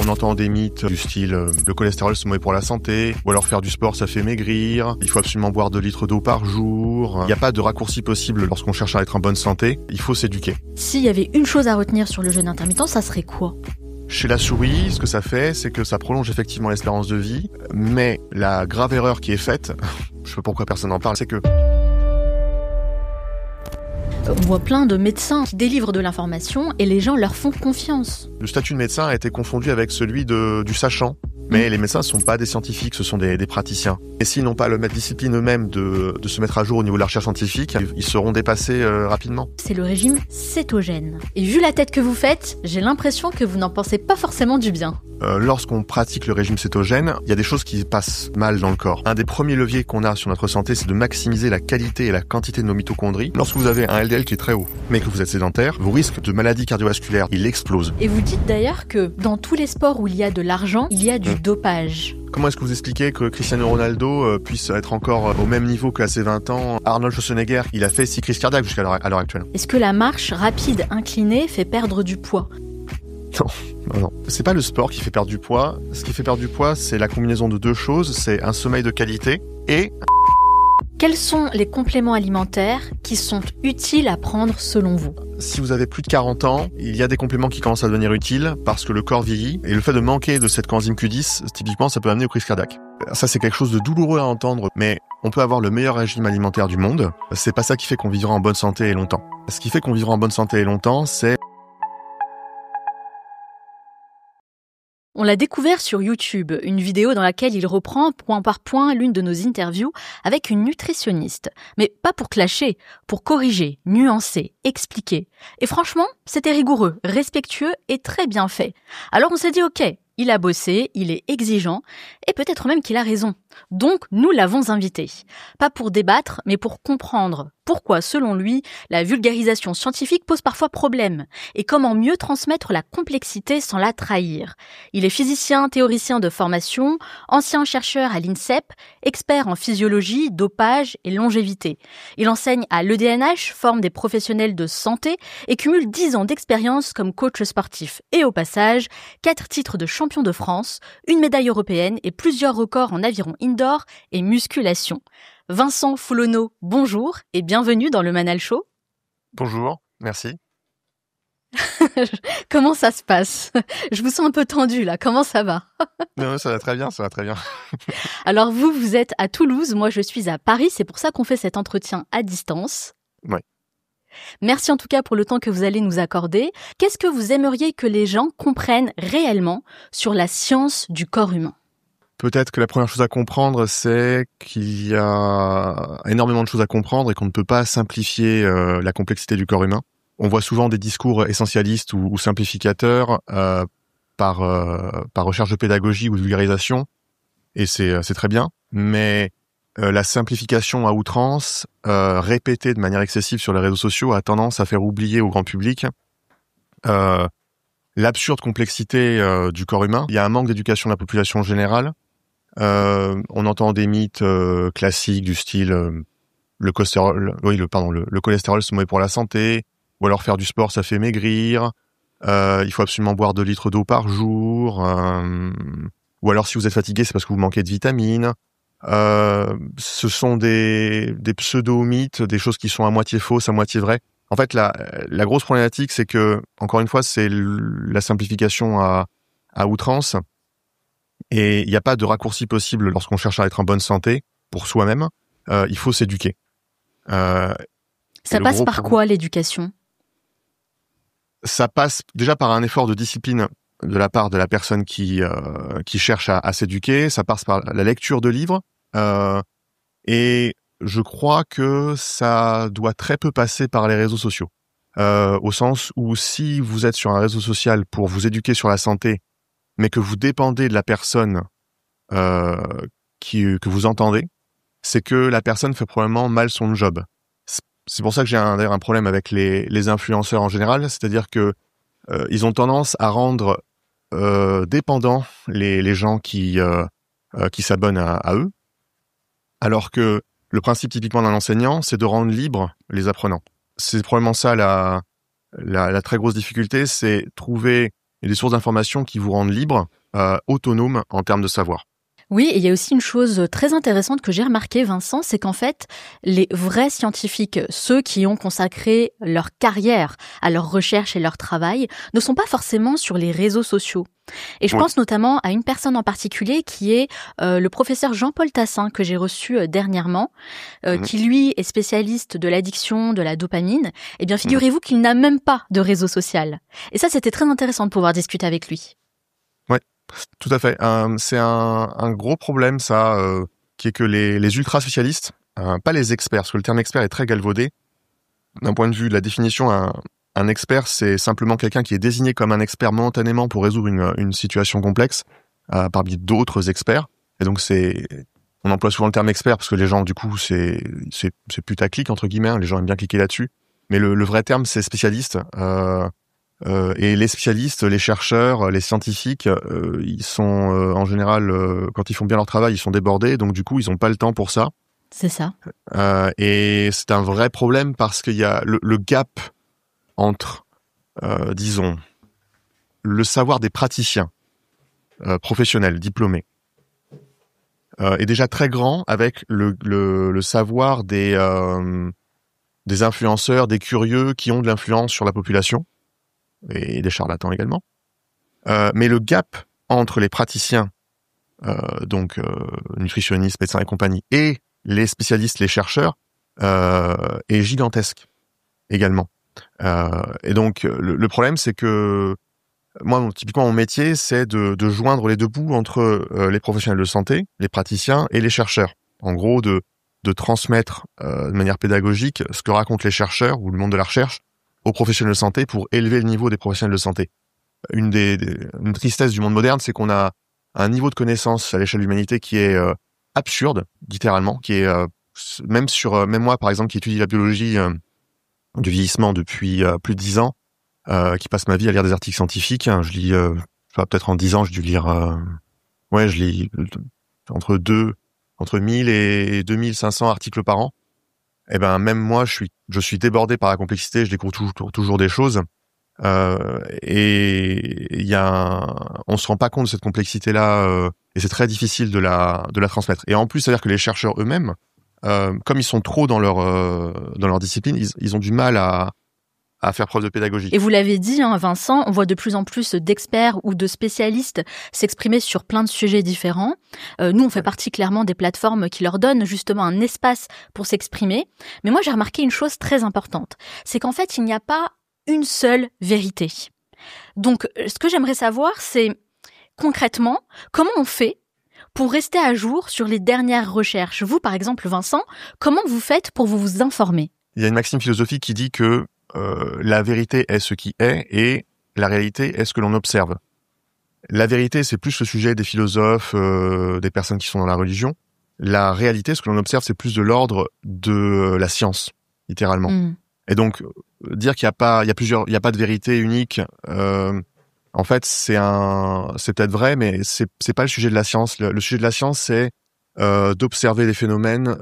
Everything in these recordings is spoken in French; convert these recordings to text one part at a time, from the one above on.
On entend des mythes du style le cholestérol c'est mauvais pour la santé, ou alors faire du sport ça fait maigrir, il faut absolument boire 2 litres d'eau par jour. Il n'y a pas de raccourci possible lorsqu'on cherche à être en bonne santé, il faut s'éduquer. S'il y avait une chose à retenir sur le jeûne intermittent, ça serait quoi ? Chez la souris, ce que ça fait, c'est que ça prolonge effectivement l'espérance de vie, mais la grave erreur qui est faite, je sais pas pourquoi personne n'en parle, c'est que On voit plein de médecins qui délivrent de l'information et les gens leur font confiance. le statut de médecin a été confondu avec celui du sachant. Mais les médecins ne sont pas des scientifiques, ce sont des praticiens. Et s'ils n'ont pas la discipline eux-mêmes de se mettre à jour au niveau de la recherche scientifique, ils seront dépassés rapidement. C'est le régime cétogène. Et vu la tête que vous faites, j'ai l'impression que vous n'en pensez pas forcément du bien. Lorsqu'on pratique le régime cétogène, il y a des choses qui passent mal dans le corps. Un des premiers leviers qu'on a sur notre santé, c'est de maximiser la qualité et la quantité de nos mitochondries. Lorsque vous avez un LDL qui est très haut, mais que vous êtes sédentaire, vos risques de maladies cardiovasculaires, il explose. Et vous dites d'ailleurs que dans tous les sports où il y a de l'argent, il y a du dopage. Comment est-ce que vous expliquez que Cristiano Ronaldo puisse être encore au même niveau qu'à ses 20 ans ? Arnold Schwarzenegger, il a fait 6 crises cardiaques jusqu'à l'heure actuelle. Est-ce que la marche rapide inclinée fait perdre du poids ? Non. C'est pas le sport qui fait perdre du poids. Ce qui fait perdre du poids, c'est la combinaison de 2 choses. C'est un sommeil de qualité et... Quels sont les compléments alimentaires qui sont utiles à prendre selon vous ? Si vous avez plus de 40 ans, il y a des compléments qui commencent à devenir utiles parce que le corps vieillit. Et le fait de manquer de cette coenzyme Q10, typiquement, ça peut amener aux crises cardiaques. Ça, c'est quelque chose de douloureux à entendre, mais on peut avoir le meilleur régime alimentaire du monde. C'est pas ça qui fait qu'on vivra en bonne santé et longtemps. Ce qui fait qu'on vivra en bonne santé et longtemps, c'est... On l'a découvert sur YouTube, une vidéo dans laquelle il reprend point par point l'une de nos interviews avec une nutritionniste. Mais pas pour clasher, pour corriger, nuancer, expliquer. Et franchement, c'était rigoureux, respectueux et très bien fait. Alors on s'est dit ok, il a bossé, il est exigeant, et peut-être même qu'il a raison. Donc nous l'avons invité. Pas pour débattre, mais pour comprendre pourquoi, selon lui, la vulgarisation scientifique pose parfois problème, et comment mieux transmettre la complexité sans la trahir. Il est physicien, théoricien de formation, ancien chercheur à l'INSEP, expert en physiologie, dopage et longévité. Il enseigne à l'EDNH, forme des professionnels de santé, et cumule 10 ans d'expérience comme coach sportif. Et au passage, 4 titres de champion de France, une médaille européenne et plusieurs records en aviron indoor et musculation. Vincent Foulonneau, bonjour et bienvenue dans le Manal Show. Bonjour, merci. Comment ça se passe ? Je vous sens un peu tendu là, comment ça va ? Non, ça va très bien, ça va très bien. Alors vous êtes à Toulouse, moi je suis à Paris, c'est pour ça qu'on fait cet entretien à distance. Ouais. Merci en tout cas pour le temps que vous allez nous accorder. Qu'est-ce que vous aimeriez que les gens comprennent réellement sur la science du corps humain ? Peut-être que la première chose à comprendre, c'est qu'il y a énormément de choses à comprendre et qu'on ne peut pas simplifier la complexité du corps humain. On voit souvent des discours essentialistes ou simplificateurs par recherche de pédagogie ou de vulgarisation, et c'est très bien. Mais la simplification à outrance, répétée de manière excessive sur les réseaux sociaux, a tendance à faire oublier au grand public l'absurde complexité du corps humain. Il y a un manque d'éducation de la population générale. On entend des mythes classiques du style le cholestérol c'est mauvais pour la santé, ou alors faire du sport ça fait maigrir, il faut absolument boire 2 litres d'eau par jour, ou alors si vous êtes fatigué c'est parce que vous manquez de vitamines. Ce sont des pseudo-mythes, des choses qui sont à moitié fausses, à moitié vraies. En fait, la grosse problématique, c'est que, encore une fois, c'est la simplification à outrance. Et il n'y a pas de raccourci possible lorsqu'on cherche à être en bonne santé pour soi-même. Il faut s'éduquer. Ça passe par quoi, l'éducation ? Ça passe déjà par un effort de discipline de la part de la personne qui cherche à s'éduquer. Ça passe par la lecture de livres. Et je crois que ça doit très peu passer par les réseaux sociaux. Au sens où si vous êtes sur un réseau social pour vous éduquer sur la santé, mais que vous dépendez de la personne que vous entendez, c'est que la personne fait probablement mal son job. C'est pour ça que j'ai d'ailleurs un problème avec les influenceurs en général, c'est-à-dire que ils ont tendance à rendre dépendants les gens qui s'abonnent à eux, alors que le principe typiquement d'un enseignant, c'est de rendre libres les apprenants. C'est probablement ça la très grosse difficulté, c'est trouver et des sources d'informations qui vous rendent libre, autonome en termes de savoir. Oui, et il y a aussi une chose très intéressante que j'ai remarqué, Vincent, c'est qu'en fait, les vrais scientifiques, ceux qui ont consacré leur carrière à leur recherche et leur travail, ne sont pas forcément sur les réseaux sociaux. Et je pense notamment à une personne en particulier qui est le professeur Jean-Paul Tassin que j'ai reçu dernièrement, qui lui est spécialiste de l'addiction, de la dopamine. Eh bien, figurez-vous qu'il n'a même pas de réseau social. Et ça, c'était très intéressant de pouvoir discuter avec lui. Ouais, tout à fait. C'est un gros problème, ça, qui est que les ultra-spécialistes, pas les experts, parce que le terme expert est très galvaudé. D'un point de vue de la définition, un expert, c'est simplement quelqu'un qui est désigné comme un expert momentanément pour résoudre une situation complexe, parmi d'autres experts. Et donc, on emploie souvent le terme expert parce que les gens, du coup, c'est putaclic, entre guillemets, hein, les gens aiment bien cliquer là-dessus. Mais le vrai terme, c'est spécialiste. Et les spécialistes, les chercheurs, les scientifiques, ils sont en général, quand ils font bien leur travail, ils sont débordés, donc du coup, ils n'ont pas le temps pour ça. C'est ça. Et c'est un vrai problème parce qu'il y a le gap entre, disons, le savoir des praticiens professionnels, diplômés, est déjà très grand avec le savoir des influenceurs, des curieux qui ont de l'influence sur la population, et des charlatans également. Mais le gap entre les praticiens, donc nutritionnistes, médecins et compagnie, et les spécialistes, les chercheurs, est gigantesque également. Et donc le problème, c'est que moi, typiquement, mon métier, c'est de joindre les deux bouts entre les professionnels de santé, les praticiens et les chercheurs. En gros, de transmettre de manière pédagogique ce que racontent les chercheurs ou le monde de la recherche aux professionnels de santé pour élever le niveau des professionnels de santé. Une tristesse du monde moderne, c'est qu'on a un niveau de connaissance à l'échelle de l'humanité qui est absurde, littéralement, qui est même moi, par exemple, qui étudie la biologie du vieillissement depuis plus de 10 ans, qui passe ma vie à lire des articles scientifiques. Je lis, peut-être en 10 ans, j'ai dû lire, je lis entre 1000 et 2500 articles par an. Eh ben, même moi, je suis débordé par la complexité, je découvre toujours des choses. Et on se rend pas compte de cette complexité-là, et c'est très difficile de la transmettre. Et en plus, c'est-à-dire que les chercheurs eux-mêmes, comme ils sont trop dans leur discipline, ils ont du mal à faire preuve de pédagogie. Et vous l'avez dit, hein, Vincent, on voit de plus en plus d'experts ou de spécialistes s'exprimer sur plein de sujets différents. Nous, on fait partie clairement des plateformes qui leur donnent justement un espace pour s'exprimer. Mais moi, j'ai remarqué une chose très importante. C'est qu'en fait, il n'y a pas une seule vérité. Donc, ce que j'aimerais savoir, c'est concrètement, comment on fait pour rester à jour sur les dernières recherches? Vous, par exemple, Vincent, comment vous faites pour vous informer? Il y a une maxime philosophique qui dit que la vérité est ce qui est et la réalité est ce que l'on observe. La vérité, c'est plus le sujet des philosophes, des personnes qui sont dans la religion. La réalité, ce que l'on observe, c'est plus de l'ordre de la science, littéralement. Et donc, dire qu'il y a pas de vérité unique, en fait, c'est peut-être vrai, mais c'est pas le sujet de la science. Le sujet de la science, c'est d'observer les phénomènes,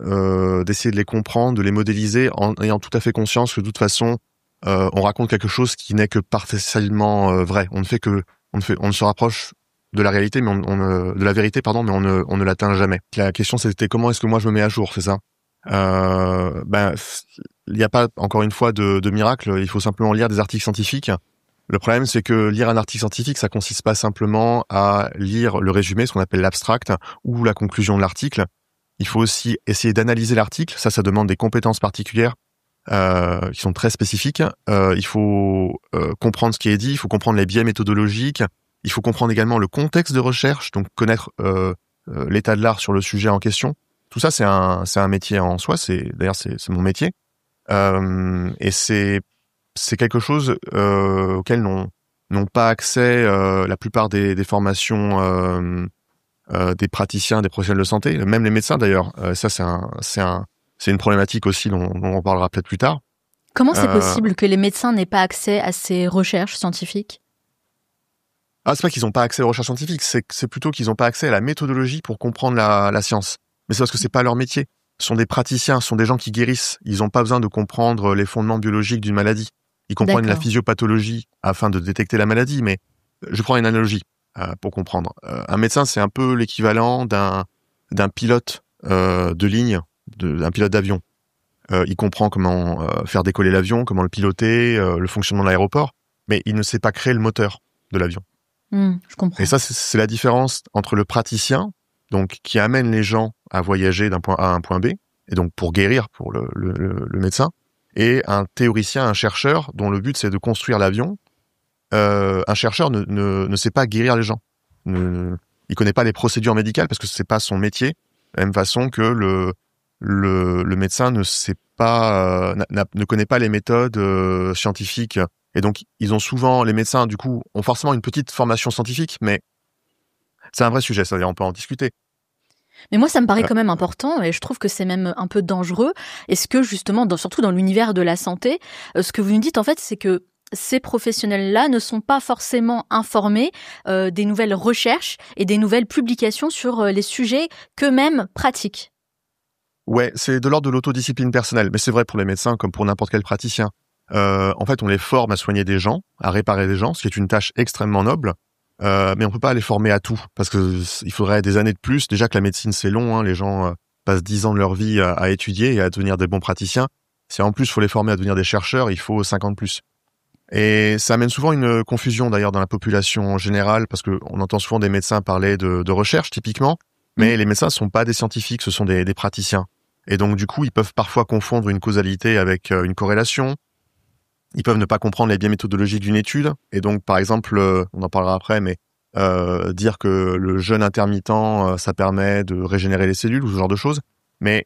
d'essayer de les comprendre, de les modéliser, en ayant tout à fait conscience que de toute façon, on raconte quelque chose qui n'est que partiellement vrai. On ne se rapproche de la réalité, mais de la vérité, pardon, mais on ne l'atteint jamais. La question, c'était comment est-ce que moi je me mets à jour, c'est ça? Il n'y a pas, encore une fois, de miracle. Il faut simplement lire des articles scientifiques. Le problème, c'est que lire un article scientifique, ça consiste pas simplement à lire le résumé, ce qu'on appelle l'abstract, ou la conclusion de l'article. Il faut aussi essayer d'analyser l'article. Ça demande des compétences particulières qui sont très spécifiques. Il faut comprendre ce qui est dit, il faut comprendre les biais méthodologiques, il faut comprendre également le contexte de recherche, donc connaître l'état de l'art sur le sujet en question. Tout ça, c'est un métier en soi. D'ailleurs, c'est mon métier. Et c'est quelque chose auquel n'ont pas accès la plupart des formations des praticiens, des professionnels de santé, même les médecins d'ailleurs. Ça, c'est une problématique aussi dont on parlera peut-être plus tard. Comment c'est possible que les médecins n'aient pas accès à ces recherches scientifiques? C'est pas qu'ils n'ont pas accès aux recherches scientifiques, c'est plutôt qu'ils n'ont pas accès à la méthodologie pour comprendre la science. Mais c'est parce que c'est pas leur métier. Ce sont des praticiens, ce sont des gens qui guérissent. Ils n'ont pas besoin de comprendre les fondements biologiques d'une maladie. Ils comprennent la physiopathologie afin de détecter la maladie, mais Je prends une analogie pour comprendre. Un médecin, c'est un peu l'équivalent d'un pilote de ligne, d'un pilote d'avion. Il comprend comment faire décoller l'avion, comment le piloter, le fonctionnement de l'aéroport, mais il ne sait pas créer le moteur de l'avion. Je comprends. Et ça, c'est la différence entre le praticien, donc qui amène les gens à voyager d'un point A à un point B, et donc pour guérir pour le médecin, et un théoricien, un chercheur, dont le but c'est de construire l'avion. Un chercheur ne sait pas guérir les gens. Il connaît pas les procédures médicales parce que c'est pas son métier. De la même façon que le médecin ne sait pas, ne connaît pas les méthodes scientifiques. Et donc, les médecins, du coup, ont forcément une petite formation scientifique, mais c'est un vrai sujet, c'est-à-dire on peut en discuter. Mais moi, ça me paraît quand même important et je trouve que c'est même un peu dangereux. Est-ce que justement, surtout dans l'univers de la santé, ce que vous nous dites en fait, c'est que ces professionnels-là ne sont pas forcément informés des nouvelles recherches et des nouvelles publications sur les sujets qu'eux-mêmes pratiquent. Ouais, c'est de l'ordre de l'autodiscipline personnelle, mais c'est vrai pour les médecins comme pour n'importe quel praticien. En fait, on les forme à soigner des gens, à réparer des gens, ce qui est une tâche extrêmement noble. Mais on peut pas les former à tout parce que il faudrait des années de plus. Déjà que la médecine c'est long, hein, les gens passent 10 ans de leur vie à étudier et à devenir des bons praticiens. Si en plus faut les former à devenir des chercheurs, il faut 5 ans de plus. Et ça amène souvent une confusion d'ailleurs dans la population en général parce que on entend souvent des médecins parler de recherche typiquement, mais les médecins sont pas des scientifiques, ce sont des praticiens. Et donc du coup, ils peuvent parfois confondre une causalité avec une corrélation. Ils peuvent ne pas comprendre les biais méthodologiques d'une étude. Et donc, par exemple, on en parlera après, mais dire que le jeûne intermittent, ça permet de régénérer les cellules ou ce genre de choses. Mais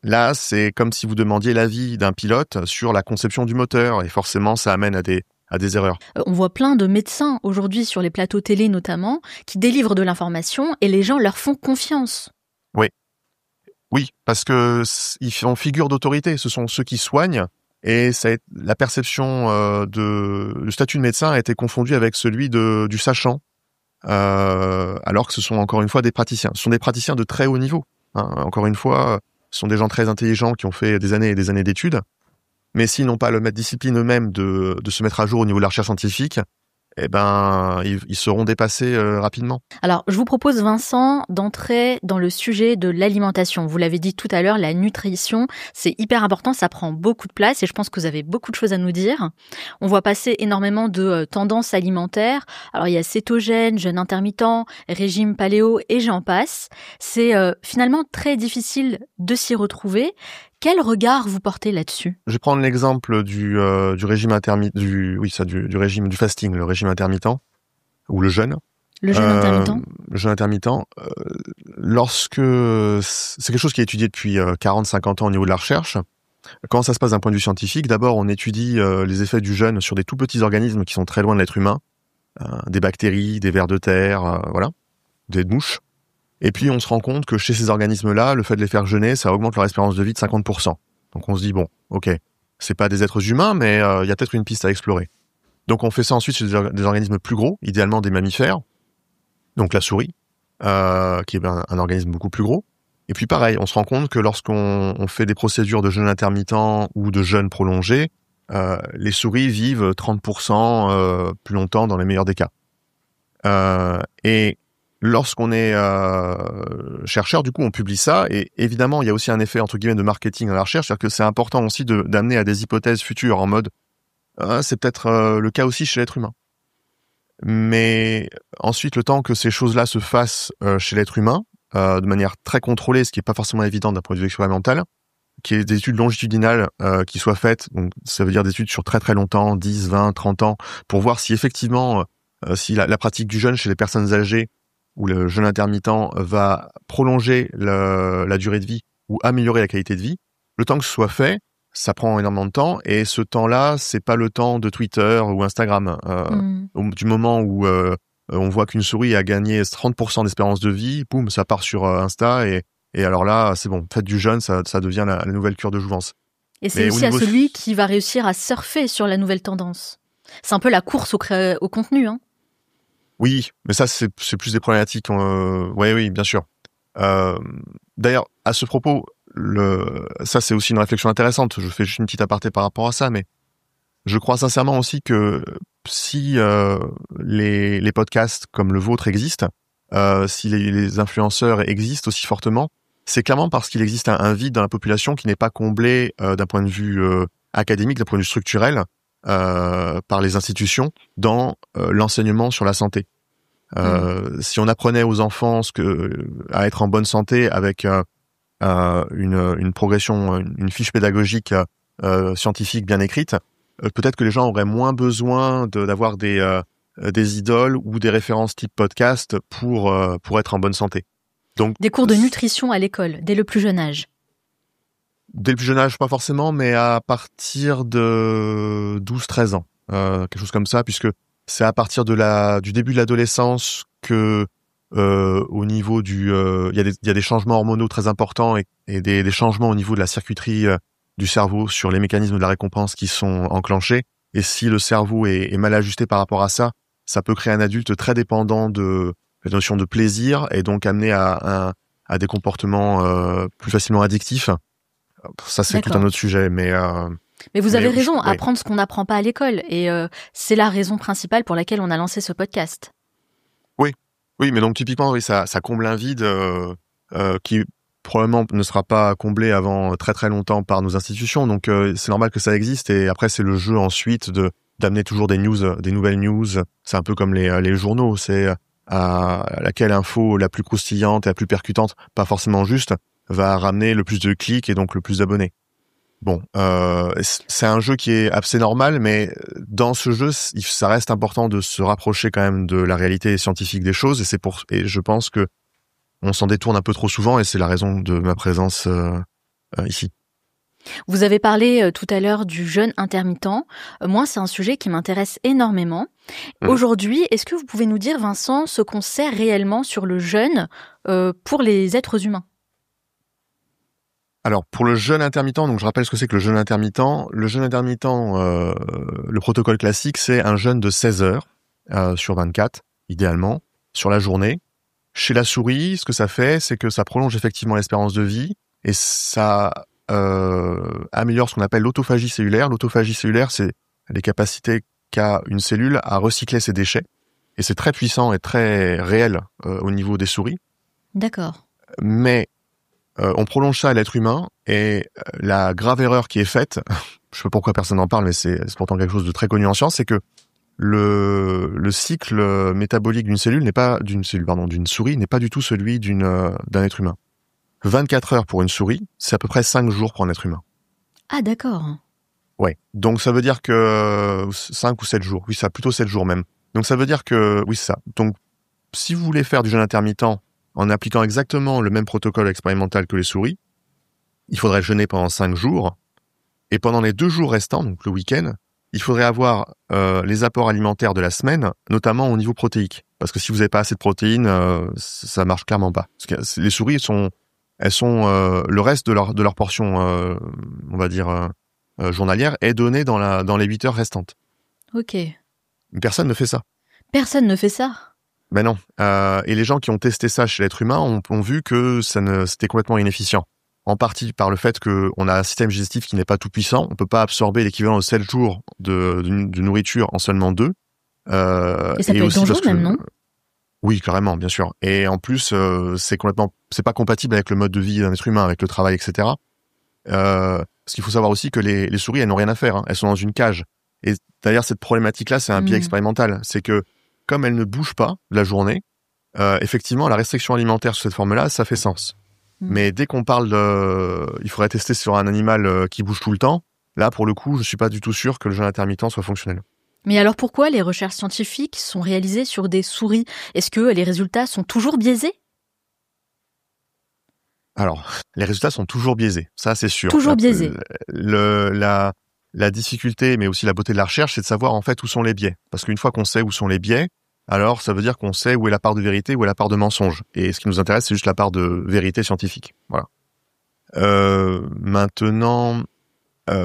là, c'est comme si vous demandiez l'avis d'un pilote sur la conception du moteur. Et forcément, ça amène à des erreurs. On voit plein de médecins aujourd'hui sur les plateaux télé notamment qui délivrent de l'information et les gens leur font confiance. Oui, parce que ils font figure d'autorité. Ce sont ceux qui soignent. Et la perception le statut de médecin a été confondu avec celui du sachant, alors que ce sont encore une fois des praticiens. Ce sont des praticiens de très haut niveau. Hein. Encore une fois, ce sont des gens très intelligents qui ont fait des années et des années d'études. Mais s'ils n'ont pas la discipline eux-mêmes de se mettre à jour au niveau de la recherche scientifique, eh ben, ils seront dépassés rapidement. Alors, je vous propose, Vincent, d'entrer dans le sujet de l'alimentation. Vous l'avez dit tout à l'heure, la nutrition, c'est hyper important, ça prend beaucoup de place et je pense que vous avez beaucoup de choses à nous dire. On voit passer énormément de tendances alimentaires. Alors, il y a cétogène, jeûne intermittent, régime paléo et j'en passe. C'est finalement très difficile de s'y retrouver. Quel regard vous portez là-dessus ? Je vais prendre l'exemple du régime intermittent, du régime du fasting, le régime intermittent ou le jeûne. Le jeûne intermittent. Le jeûne intermittent. Lorsque c'est quelque chose qui est étudié depuis 40-50 ans au niveau de la recherche. Quand ça se passe d'un point de vue scientifique, d'abord on étudie les effets du jeûne sur des tout petits organismes qui sont très loin de l'être humain, des bactéries, des vers de terre, voilà, des mouches. Et puis, on se rend compte que chez ces organismes-là, le fait de les faire jeûner, ça augmente leur espérance de vie de 50%. Donc, on se dit, bon, ok, c'est pas des êtres humains, mais il y a peut-être une piste à explorer. Donc, on fait ça ensuite chez des organismes plus gros, idéalement des mammifères. Donc, la souris, qui est un organisme beaucoup plus gros. Et puis, pareil, on se rend compte que lorsqu'on fait des procédures de jeûne intermittent ou de jeûne prolongé, les souris vivent 30% plus longtemps dans les meilleurs des cas. Et lorsqu'on est chercheur, du coup, on publie ça. Et évidemment, il y a aussi un effet, entre guillemets, de marketing dans la recherche. C'est-à-dire que c'est important aussi d'amener à des hypothèses futures en mode c'est peut-être le cas aussi chez l'être humain. Mais ensuite, le temps que ces choses-là se fassent chez l'être humain, de manière très contrôlée, ce qui n'est pas forcément évident d'un point de vue expérimental, qu'il y ait des études longitudinales qui soient faites, donc ça veut dire des études sur très très longtemps, 10, 20, 30 ans, pour voir si effectivement, si la pratique du jeûne chez les personnes âgées où le jeûne intermittent va prolonger la durée de vie ou améliorer la qualité de vie. Le temps que ce soit fait, ça prend énormément de temps et ce temps-là, c'est pas le temps de Twitter ou Instagram. Du moment où on voit qu'une souris a gagné 30% d'espérance de vie, boum, ça part sur Insta et alors là, c'est bon, faites du jeûne, ça devient la nouvelle cure de jouvence. Et c'est aussi à celui qui va réussir à surfer sur la nouvelle tendance. C'est un peu la course au contenu, hein. Oui, mais ça, c'est plus des problématiques. Oui, bien sûr. D'ailleurs, à ce propos, ça, c'est aussi une réflexion intéressante. Je fais juste une petite aparté par rapport à ça, mais je crois sincèrement aussi que si les podcasts comme le vôtre existent, si les influenceurs existent aussi fortement, c'est clairement parce qu'il existe un vide dans la population qui n'est pas comblé d'un point de vue académique, d'un point de vue structurel, par les institutions dans l'enseignement sur la santé. Si on apprenait aux enfants à être en bonne santé avec une progression, une fiche pédagogique scientifique bien écrite, peut-être que les gens auraient moins besoin d'avoir des idoles ou des références type podcast pour être en bonne santé. Donc, des cours de nutrition à l'école, dès le plus jeune âge. Dès le plus jeune âge, pas forcément, mais à partir de 12-13 ans. Quelque chose comme ça, puisque c'est à partir du début de l'adolescence que au niveau il y a des changements hormonaux très importants et des changements au niveau de la circuiterie du cerveau sur les mécanismes de la récompense qui sont enclenchés. Et si le cerveau est mal ajusté par rapport à ça, ça peut créer un adulte très dépendant de la notion de plaisir et donc amener à des comportements plus facilement addictifs. Ça, c'est tout un autre sujet, mais vous avez raison, apprendre ce qu'on n'apprend pas à l'école. Et c'est la raison principale pour laquelle on a lancé ce podcast. Oui, mais donc typiquement, oui, ça comble un vide qui probablement ne sera pas comblé avant très très longtemps par nos institutions. Donc c'est normal que ça existe. Et après, c'est le jeu ensuite d'amener toujours des nouvelles news. C'est un peu comme les journaux. C'est à laquelle info la plus croustillante et la plus percutante, pas forcément juste, va ramener le plus de clics et donc le plus d'abonnés. Bon, c'est un jeu qui est assez normal, mais dans ce jeu, ça reste important de se rapprocher quand même de la réalité scientifique des choses, et je pense que on s'en détourne un peu trop souvent, et c'est la raison de ma présence ici. Vous avez parlé tout à l'heure du jeûne intermittent. Moi, c'est un sujet qui m'intéresse énormément. Aujourd'hui, est-ce que vous pouvez nous dire, Vincent, ce qu'on sait réellement sur le jeûne pour les êtres humains ? Alors, pour le jeûne intermittent, donc je rappelle ce que c'est que le jeûne intermittent. Le jeûne intermittent, le protocole classique, c'est un jeûne de 16 heures sur 24, idéalement, sur la journée. Chez la souris, ce que ça fait, c'est que ça prolonge effectivement l'espérance de vie et ça améliore ce qu'on appelle l'autophagie cellulaire. L'autophagie cellulaire, c'est les capacités qu'a une cellule à recycler ses déchets. Et c'est très puissant et très réel au niveau des souris. D'accord. Mais on prolonge ça à l'être humain et la grave erreur qui est faite, je sais pas pourquoi personne n'en parle, mais c'est pourtant quelque chose de très connu en science, c'est que le cycle métabolique d'une souris n'est pas du tout celui d'un être humain. 24 heures pour une souris, c'est à peu près 5 jours pour un être humain. Ah, d'accord. Ouais. Donc ça veut dire que 5 ou 7 jours. Oui, ça, plutôt 7 jours même. Donc ça veut dire que, oui, c'est ça. Donc, si vous voulez faire du jeûne intermittent en appliquant exactement le même protocole expérimental que les souris, il faudrait jeûner pendant 5 jours. Et pendant les 2 jours restants, donc le week-end, il faudrait avoir les apports alimentaires de la semaine, notamment au niveau protéique. Parce que si vous n'avez pas assez de protéines, ça marche clairement pas. Parce que les souris, elles sont le reste de leur portion, on va dire, journalière, est donné dans les 8 heures restantes. Ok. Personne ne fait ça. Personne ne fait ça. Ben non. Et les gens qui ont testé ça chez l'être humain ont vu que c'était complètement inefficient. En partie par le fait qu'on a un système digestif qui n'est pas tout puissant. On peut pas absorber l'équivalent de 7 jours de nourriture en seulement 2. Et ça peut être dangereux même, non ? Oui, carrément, bien sûr. Et en plus, c'est pas compatible avec le mode de vie d'un être humain, avec le travail, etc. Parce qu'il faut savoir aussi que les souris, elles n'ont rien à faire. Hein. Elles sont dans une cage. Et d'ailleurs, cette problématique-là, c'est un biais expérimental. C'est que, comme elles ne bougent pas la journée, effectivement, la restriction alimentaire sous cette forme-là, ça fait sens. Mais dès qu'on parle il faudrait tester sur un animal qui bouge tout le temps, là, pour le coup, je suis pas du tout sûr que le jeûne intermittent soit fonctionnel. Mais alors pourquoi les recherches scientifiques sont réalisées sur des souris ? Est-ce que les résultats sont toujours biaisés ? Alors, les résultats sont toujours biaisés, ça c'est sûr. Toujours biaisés. La difficulté, mais aussi la beauté de la recherche, c'est de savoir en fait où sont les biais. Parce qu'une fois qu'on sait où sont les biais, alors ça veut dire qu'on sait où est la part de vérité, où est la part de mensonge. Et ce qui nous intéresse, c'est juste la part de vérité scientifique. Voilà. Maintenant,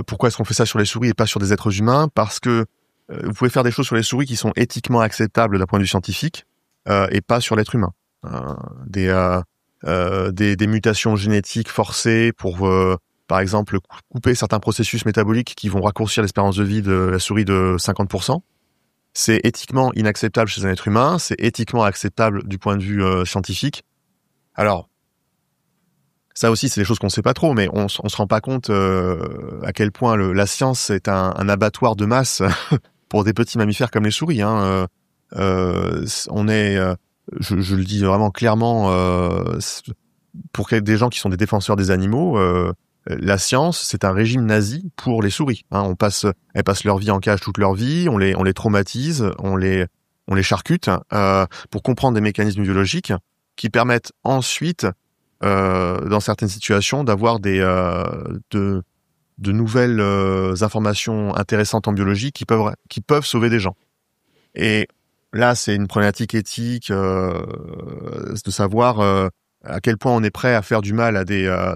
pourquoi est-ce qu'on fait ça sur les souris et pas sur des êtres humains ? Parce que vous pouvez faire des choses sur les souris qui sont éthiquement acceptables d'un point de vue scientifique et pas sur l'être humain. Des mutations génétiques forcées pour, par exemple, couper certains processus métaboliques qui vont raccourcir l'espérance de vie de la souris de 50%. C'est éthiquement inacceptable chez un être humain, c'est éthiquement acceptable du point de vue scientifique. Alors, ça aussi, c'est des choses qu'on sait pas trop, mais on se rend pas compte à quel point la science est un abattoir de masse pour des petits mammifères comme les souris. Hein. On est, je le dis vraiment clairement, pour des gens qui sont des défenseurs des animaux, la science, c'est un régime nazi pour les souris. Hein. Elles passent leur vie en cage toute leur vie, on les traumatise, on les charcute pour comprendre des mécanismes biologiques qui permettent ensuite, dans certaines situations, d'avoir de nouvelles informations intéressantes en biologie qui peuvent sauver des gens. Et là, c'est une problématique éthique de savoir à quel point on est prêt à faire du mal à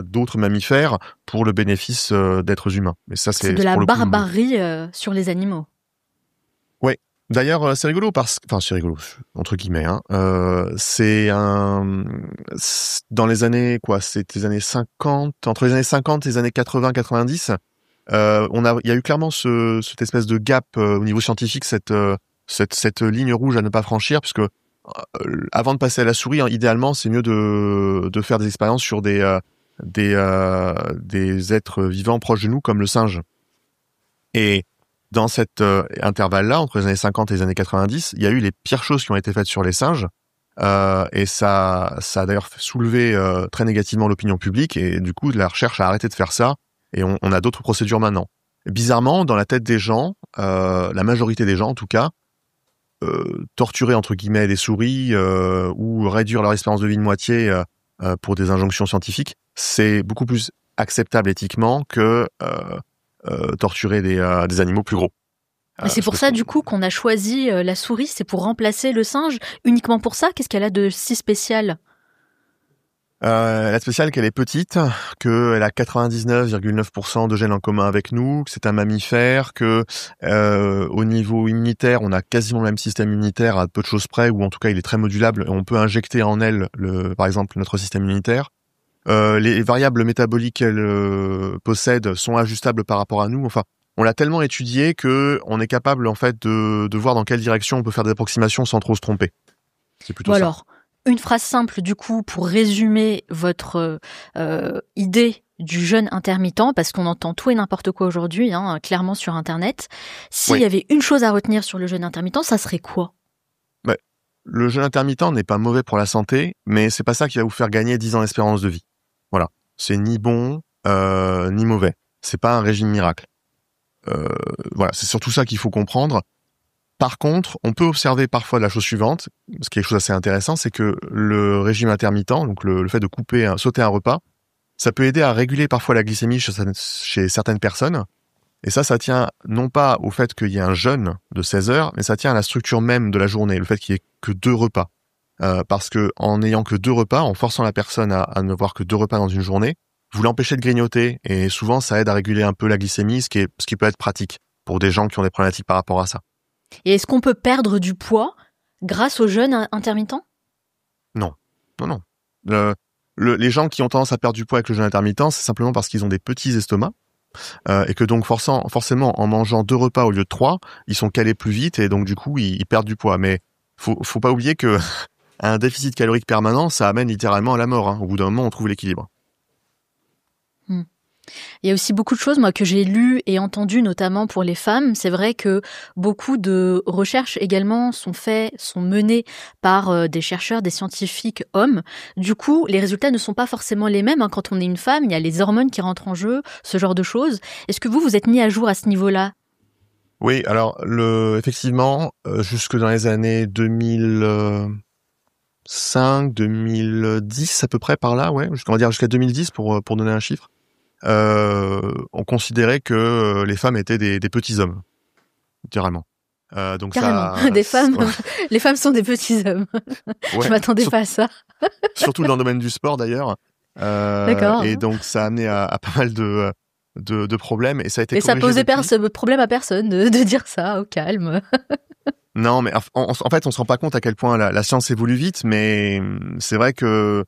d'autres mammifères pour le bénéfice d'êtres humains. Mais ça, c'est de la pour le coup, barbarie sur les animaux. Ouais. D'ailleurs, c'est rigolo c'est rigolo entre guillemets. Hein. Dans les années c'était les années 50, entre les années 50 et les années 80-90, il y a eu clairement cette espèce de gap au niveau scientifique, cette ligne rouge à ne pas franchir, puisque avant de passer à la souris, hein, idéalement, c'est mieux de faire des expériences sur des êtres vivants proches de nous, comme le singe. Et dans cet intervalle-là, entre les années 50 et les années 90, il y a eu les pires choses qui ont été faites sur les singes, et ça a d'ailleurs soulevé très négativement l'opinion publique, et du coup, la recherche a arrêté de faire ça, et on a d'autres procédures maintenant. Bizarrement, dans la tête des gens, la majorité des gens en tout cas, torturer entre guillemets des souris ou réduire leur espérance de vie de moitié pour des injonctions scientifiques, c'est beaucoup plus acceptable éthiquement que torturer des animaux plus gros. Et c'est pour ça du coup qu'on a choisi la souris, c'est pour remplacer le singe, uniquement pour ça. Qu'est-ce qu'elle a de si spécial? La spéciale qu'elle est petite, qu'elle a 99,9% de gènes en commun avec nous, que c'est un mammifère, que au niveau immunitaire, on a quasiment le même système immunitaire à peu de choses près, ou en tout cas il est très modulable, et on peut injecter en elle, par exemple, notre système immunitaire. Les variables métaboliques qu'elle possède sont ajustables par rapport à nous. Enfin, on l'a tellement étudié que on est capable en fait de voir dans quelle direction on peut faire des approximations sans trop se tromper. C'est plutôt ça. Alors, une phrase simple, du coup, pour résumer votre idée du jeûne intermittent, parce qu'on entend tout et n'importe quoi aujourd'hui, hein, clairement sur Internet. S'il y avait une chose à retenir sur le jeûne intermittent, ça serait quoi? Le jeûne intermittent n'est pas mauvais pour la santé, mais c'est pas ça qui va vous faire gagner 10 ans d'espérance de vie. Voilà. C'est ni bon, ni mauvais. C'est pas un régime miracle. Voilà. C'est surtout ça qu'il faut comprendre. Par contre, on peut observer parfois la chose suivante, ce qui est quelque chose d'assez intéressant, c'est que le régime intermittent, donc le fait de sauter un repas, ça peut aider à réguler parfois la glycémie chez certaines personnes. Et ça tient non pas au fait qu'il y ait un jeûne de 16 heures, mais ça tient à la structure même de la journée, le fait qu'il y ait que 2 repas. Parce que en n'ayant que 2 repas, en forçant la personne à ne voir que 2 repas dans une journée, vous l'empêchez de grignoter, et souvent ça aide à réguler un peu la glycémie, ce qui peut être pratique pour des gens qui ont des problématiques par rapport à ça. Et est-ce qu'on peut perdre du poids grâce au jeûne intermittent? Non. Les gens qui ont tendance à perdre du poids avec le jeûne intermittent, c'est simplement parce qu'ils ont des petits estomacs, et que donc forcément en mangeant 2 repas au lieu de 3, ils sont calés plus vite, et donc du coup ils perdent du poids. Mais faut pas oublier que un déficit calorique permanent, ça amène littéralement à la mort. Hein. Au bout d'un moment, on trouve l'équilibre. Il y a aussi beaucoup de choses, moi, que j'ai lues et entendues, notamment pour les femmes. C'est vrai que beaucoup de recherches également sont menées par des chercheurs, des scientifiques hommes. Du coup, les résultats ne sont pas forcément les mêmes. Hein. Quand on est une femme, il y a les hormones qui rentrent en jeu, ce genre de choses. Est-ce que vous êtes mis à jour à ce niveau-là? Oui, alors effectivement, jusque dans les années 2005, 2010 à peu près par là, ouais, jusqu'à 2010 pour donner un chiffre. On considérait que les femmes étaient des petits hommes, littéralement. Donc carrément, ça, des femmes, ouais. Les femmes sont des petits hommes. Ouais, je m'attendais pas à ça. Surtout dans le domaine du sport d'ailleurs. D'accord. Et donc ça a amené à pas mal de problèmes, et ça a été. Et ça posait problème à personne de dire ça, au calme. Non, mais en fait, on se rend pas compte à quel point la science évolue vite, mais c'est vrai que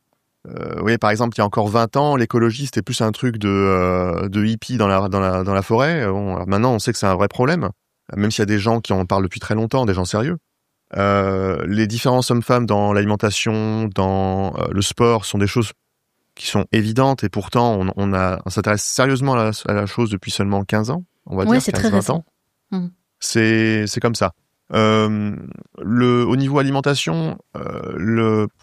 oui, par exemple, il y a encore 20 ans, l'écologie c'était plus un truc de hippie dans la forêt. Bon, alors maintenant, on sait que c'est un vrai problème. même s'il y a des gens qui en parlent depuis très longtemps, des gens sérieux. Les différences hommes-femmes dans l'alimentation, dans le sport, sont des choses qui sont évidentes, et pourtant on s'intéresse sérieusement à la chose depuis seulement 15 ans, on va dire, c'est 15, très 20 récent. ans. C'est comme ça. Au niveau alimentation,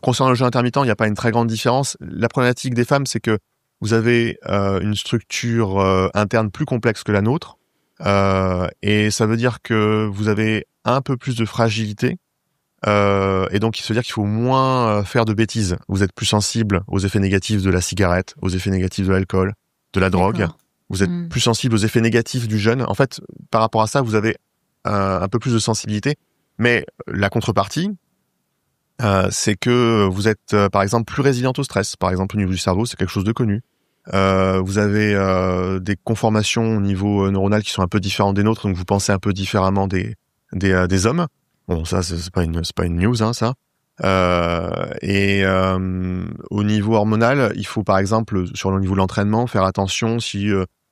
concernant le jeûne intermittent, il n'y a pas une très grande différence. La problématique des femmes, c'est que vous avez une structure interne plus complexe que la nôtre, et ça veut dire que vous avez un peu plus de fragilité, et donc il se dire qu'il faut moins faire de bêtises. Vous êtes plus sensible aux effets négatifs de la cigarette, aux effets négatifs de l'alcool, de la drogue. D'accord. Vous êtes plus sensible aux effets négatifs du jeûne. En fait, par rapport à ça, vous avez un peu plus de sensibilité. Mais la contrepartie, c'est que vous êtes, par exemple, plus résilient au stress. Par exemple, au niveau du cerveau, c'est quelque chose de connu. Vous avez des conformations au niveau neuronal qui sont un peu différentes des nôtres, donc vous pensez un peu différemment des hommes. Bon, ça, c'est pas une news, hein, ça. Au niveau hormonal, il faut, par exemple, sur le niveau de l'entraînement, faire attention si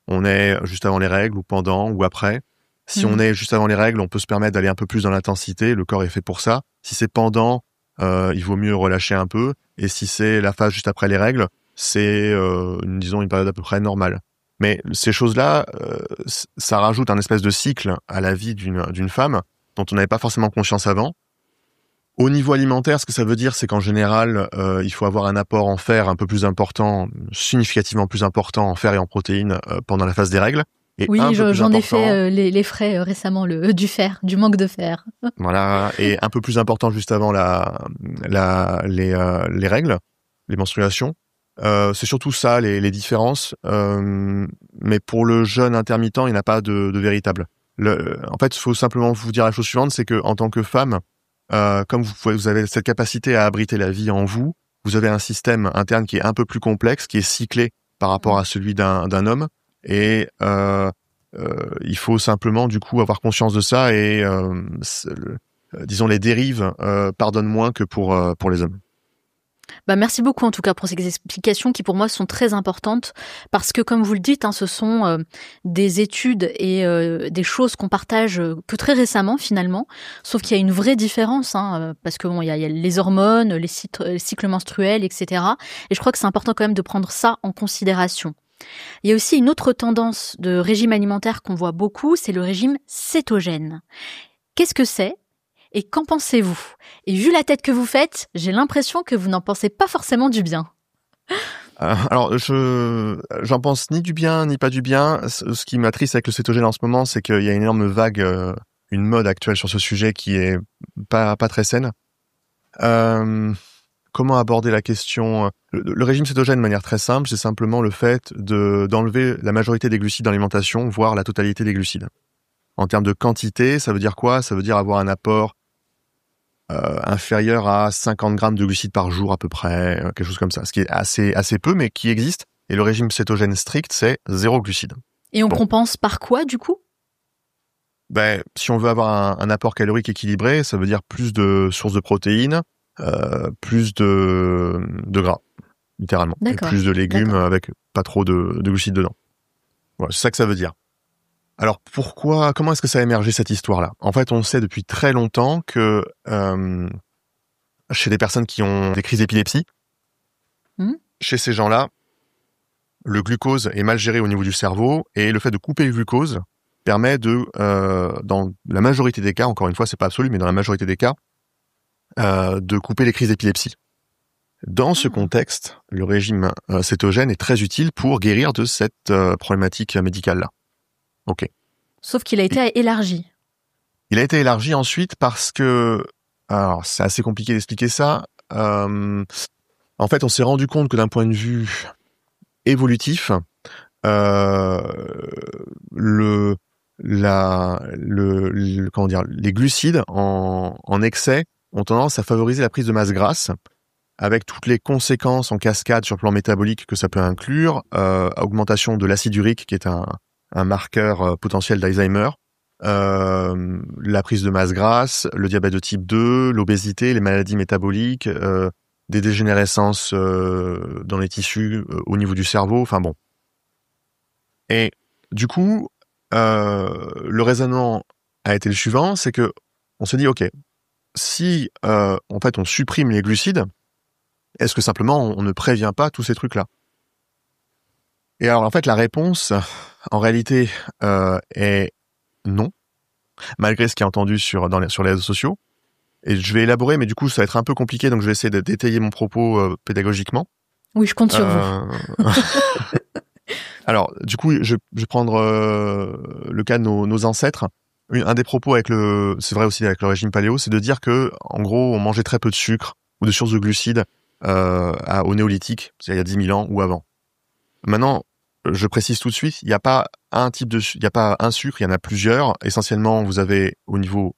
on est juste avant les règles ou pendant ou après. Si on est juste avant les règles, on peut se permettre d'aller un peu plus dans l'intensité. Le corps est fait pour ça. Si c'est pendant, il vaut mieux relâcher un peu. Et si c'est la phase juste après les règles, c'est, disons, une période à peu près normale. Mais ces choses-là, ça rajoute un espèce de cycle à la vie d'une femme dont on n'avait pas forcément conscience avant. Au niveau alimentaire, ce que ça veut dire, c'est qu'en général, il faut avoir un apport en fer un peu plus important, significativement plus important en fer et en protéines pendant la phase des règles. Et oui, j'en ai fait les frais récemment, du fer, du manque de fer. Voilà, et un peu plus important juste avant les règles, les menstruations. C'est surtout ça, les différences. Mais pour le jeûne intermittent, il n'y en a pas de véritable. En fait, il faut simplement vous dire la chose suivante, c'est que en tant que femme, comme vous avez cette capacité à abriter la vie en vous, vous avez un système interne qui est un peu plus complexe, qui est cyclé par rapport à celui d'un homme, et il faut simplement du coup avoir conscience de ça, et disons les dérives pardonnent moins que pour les hommes. Merci beaucoup en tout cas pour ces explications qui pour moi sont très importantes, parce que comme vous le dites, ce sont des études et des choses qu'on partage que très récemment finalement, sauf qu'il y a une vraie différence, parce que il y a les hormones, les cycles menstruels, etc. Et je crois que c'est important quand même de prendre ça en considération. Il y a aussi une autre tendance de régime alimentaire qu'on voit beaucoup, c'est le régime cétogène. Qu'est-ce que c'est ? Et qu'en pensez-vous ? Et vu la tête que vous faites, j'ai l'impression que vous n'en pensez pas forcément du bien. Alors, j'en pense ni du bien ni pas du bien. Ce qui m'attriste avec le cétogène en ce moment, c'est qu'il y a une énorme vague, une mode actuelle sur ce sujet qui est pas très saine. Comment aborder la question ? Le régime cétogène de manière très simple, c'est simplement le fait d'enlever la majorité des glucides dans l'alimentation, voire la totalité des glucides. En termes de quantité, ça veut dire quoi ? Ça veut dire avoir un apport inférieur à 50 grammes de glucides par jour à peu près, quelque chose comme ça. Ce qui est assez peu, mais qui existe. Et le régime cétogène strict, c'est 0 glucides. Et on compense par quoi, du coup ? Si on veut avoir un apport calorique équilibré, ça veut dire plus de sources de protéines, plus de gras, littéralement. Et plus de légumes avec pas trop de glucides dedans. Voilà, c'est ça que ça veut dire. Alors comment est-ce que ça a émergé cette histoire-là ? En fait, on sait depuis très longtemps que chez des personnes qui ont des crises d'épilepsie, chez ces gens-là, le glucose est mal géré au niveau du cerveau, et le fait de couper le glucose permet dans la majorité des cas, encore une fois, c'est pas absolu, mais dans la majorité des cas, de couper les crises d'épilepsie. Dans ce contexte, le régime cétogène est très utile pour guérir de cette problématique médicale-là. Ok. Sauf qu'il a été élargi. Il a été élargi ensuite parce que, alors c'est assez compliqué d'expliquer ça. En fait, on s'est rendu compte que d'un point de vue évolutif, les glucides en excès ont tendance à favoriser la prise de masse grasse, avec toutes les conséquences en cascade sur le plan métabolique que ça peut inclure, augmentation de l'acide urique qui est un marqueur potentiel d'Alzheimer, la prise de masse grasse, le diabète de type 2, l'obésité, les maladies métaboliques, des dégénérescences dans les tissus au niveau du cerveau, enfin bon. Et du coup, le raisonnement a été le suivant, c'est que on se dit, ok, si en fait on supprime les glucides, est-ce que simplement on ne prévient pas tous ces trucs-là? Et alors en fait la réponse, en réalité, est non, malgré ce qui est entendu sur les réseaux sociaux. Et je vais élaborer, mais du coup ça va être un peu compliqué, donc je vais essayer de détailler mon propos pédagogiquement. Oui, je compte sur vous. Alors, du coup, je vais prendre le cas de nos ancêtres. Un des propos c'est vrai aussi avec le régime paléo, c'est de dire que, en gros, on mangeait très peu de sucre ou de sources de glucides au néolithique, c'est-à-dire il y a 10 000 ans ou avant. Maintenant, je précise tout de suite, il n'y a pas il n'y a pas un sucre, il y en a plusieurs. Essentiellement, vous avez au niveau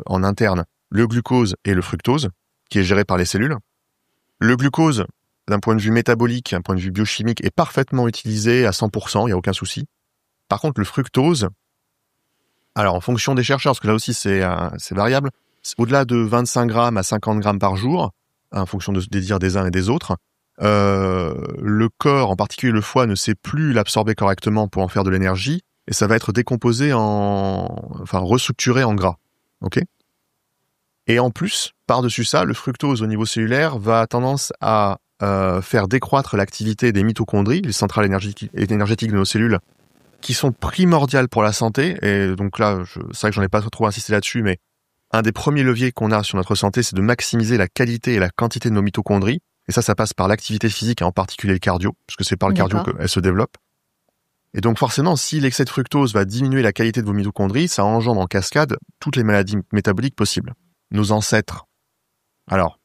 en interne le glucose et le fructose, qui est géré par les cellules. Le glucose, d'un point de vue métabolique, d'un point de vue biochimique, est parfaitement utilisé à 100%, il n'y a aucun souci. Par contre, le fructose, alors en fonction des chercheurs, parce que là aussi c'est variable, c'est au-delà de 25 grammes à 50 grammes par jour, en fonction des dires des uns et des autres, le corps, en particulier le foie, ne sait plus l'absorber correctement pour en faire de l'énergie, et ça va être décomposé restructuré en gras. Ok ? Et en plus, par-dessus ça, le fructose au niveau cellulaire va tendance à faire décroître l'activité des mitochondries, les centrales énergétiques de nos cellules, qui sont primordiales pour la santé. Et donc là, c'est vrai que j'en ai pas trop insisté là-dessus, mais un des premiers leviers qu'on a sur notre santé, c'est de maximiser la qualité et la quantité de nos mitochondries. Et ça passe par l'activité physique, et en particulier le cardio, puisque c'est par le cardio qu'elle se développe. Et donc forcément, si l'excès de fructose va diminuer la qualité de vos mitochondries, ça engendre en cascade toutes les maladies métaboliques possibles. Nos ancêtres, alors,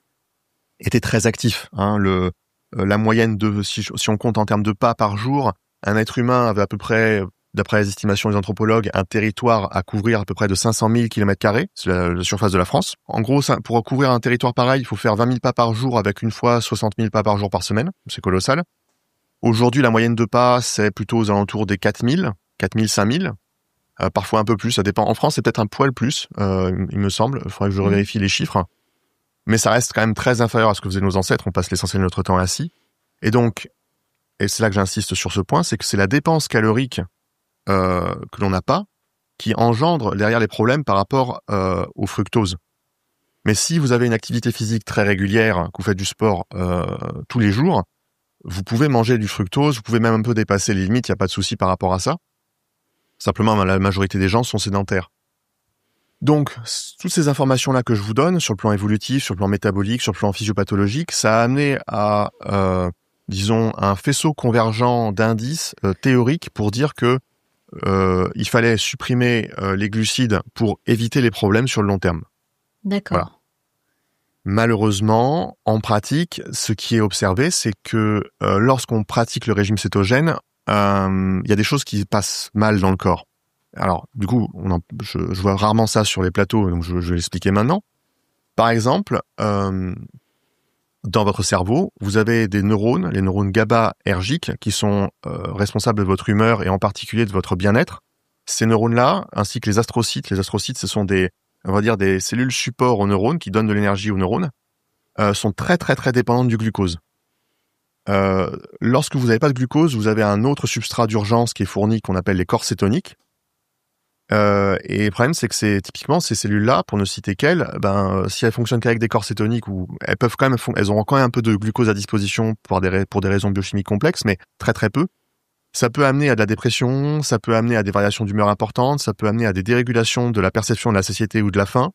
étaient très actifs. La moyenne si on compte en termes de pas par jour, un être humain avait à peu près, d'après les estimations des anthropologues, un territoire à couvrir à peu près de 500 000 km², c'est la surface de la France. En gros, pour couvrir un territoire pareil, il faut faire 20 000 pas par jour avec une fois 60 000 pas par jour par semaine. C'est colossal. Aujourd'hui, la moyenne de pas, c'est plutôt aux alentours des 4 000, 5 000. Parfois un peu plus, ça dépend. En France, c'est peut-être un poil plus, il me semble. Il faudrait que je vérifie les chiffres. Mais ça reste quand même très inférieur à ce que faisaient nos ancêtres. On passe l'essentiel de notre temps assis. Et donc, et c'est là que j'insiste sur ce point, c'est que c'est la dépense calorique que l'on n'a pas qui engendre derrière les problèmes par rapport au fructose. Mais si vous avez une activité physique très régulière, que vous faites du sport tous les jours, vous pouvez manger du fructose, vous pouvez même un peu dépasser les limites, il n'y a pas de souci par rapport à ça. Simplement, la majorité des gens sont sédentaires. Donc, toutes ces informations-là que je vous donne, sur le plan évolutif, sur le plan métabolique, sur le plan physiopathologique, ça a amené à, un faisceau convergent d'indices théoriques pour dire que il fallait supprimer les glucides pour éviter les problèmes sur le long terme. D'accord. Voilà. Malheureusement, en pratique, ce qui est observé, c'est que lorsqu'on pratique le régime cétogène, il y a des choses qui passent mal dans le corps. Alors, du coup, je vois rarement ça sur les plateaux, donc je vais l'expliquer maintenant. Par exemple, dans votre cerveau, vous avez des neurones, les neurones GABAergiques, qui sont responsables de votre humeur et en particulier de votre bien-être. Ces neurones-là, ainsi que les astrocytes, ce sont des cellules support aux neurones qui donnent de l'énergie aux neurones, sont très très très dépendantes du glucose. Lorsque vous n'avez pas de glucose, vous avez un autre substrat d'urgence qui est fourni, qu'on appelle les corps cétoniques. Et le problème, c'est que typiquement ces cellules-là, pour ne citer qu'elles, si elles fonctionnent qu'avec des corps cétoniques, ou elles peuvent quand même, elles auront quand même un peu de glucose à disposition pour des raisons biochimiques complexes, mais très très peu. Ça peut amener à de la dépression, ça peut amener à des variations d'humeur importantes, ça peut amener à des dérégulations de la perception de la satiété ou de la faim,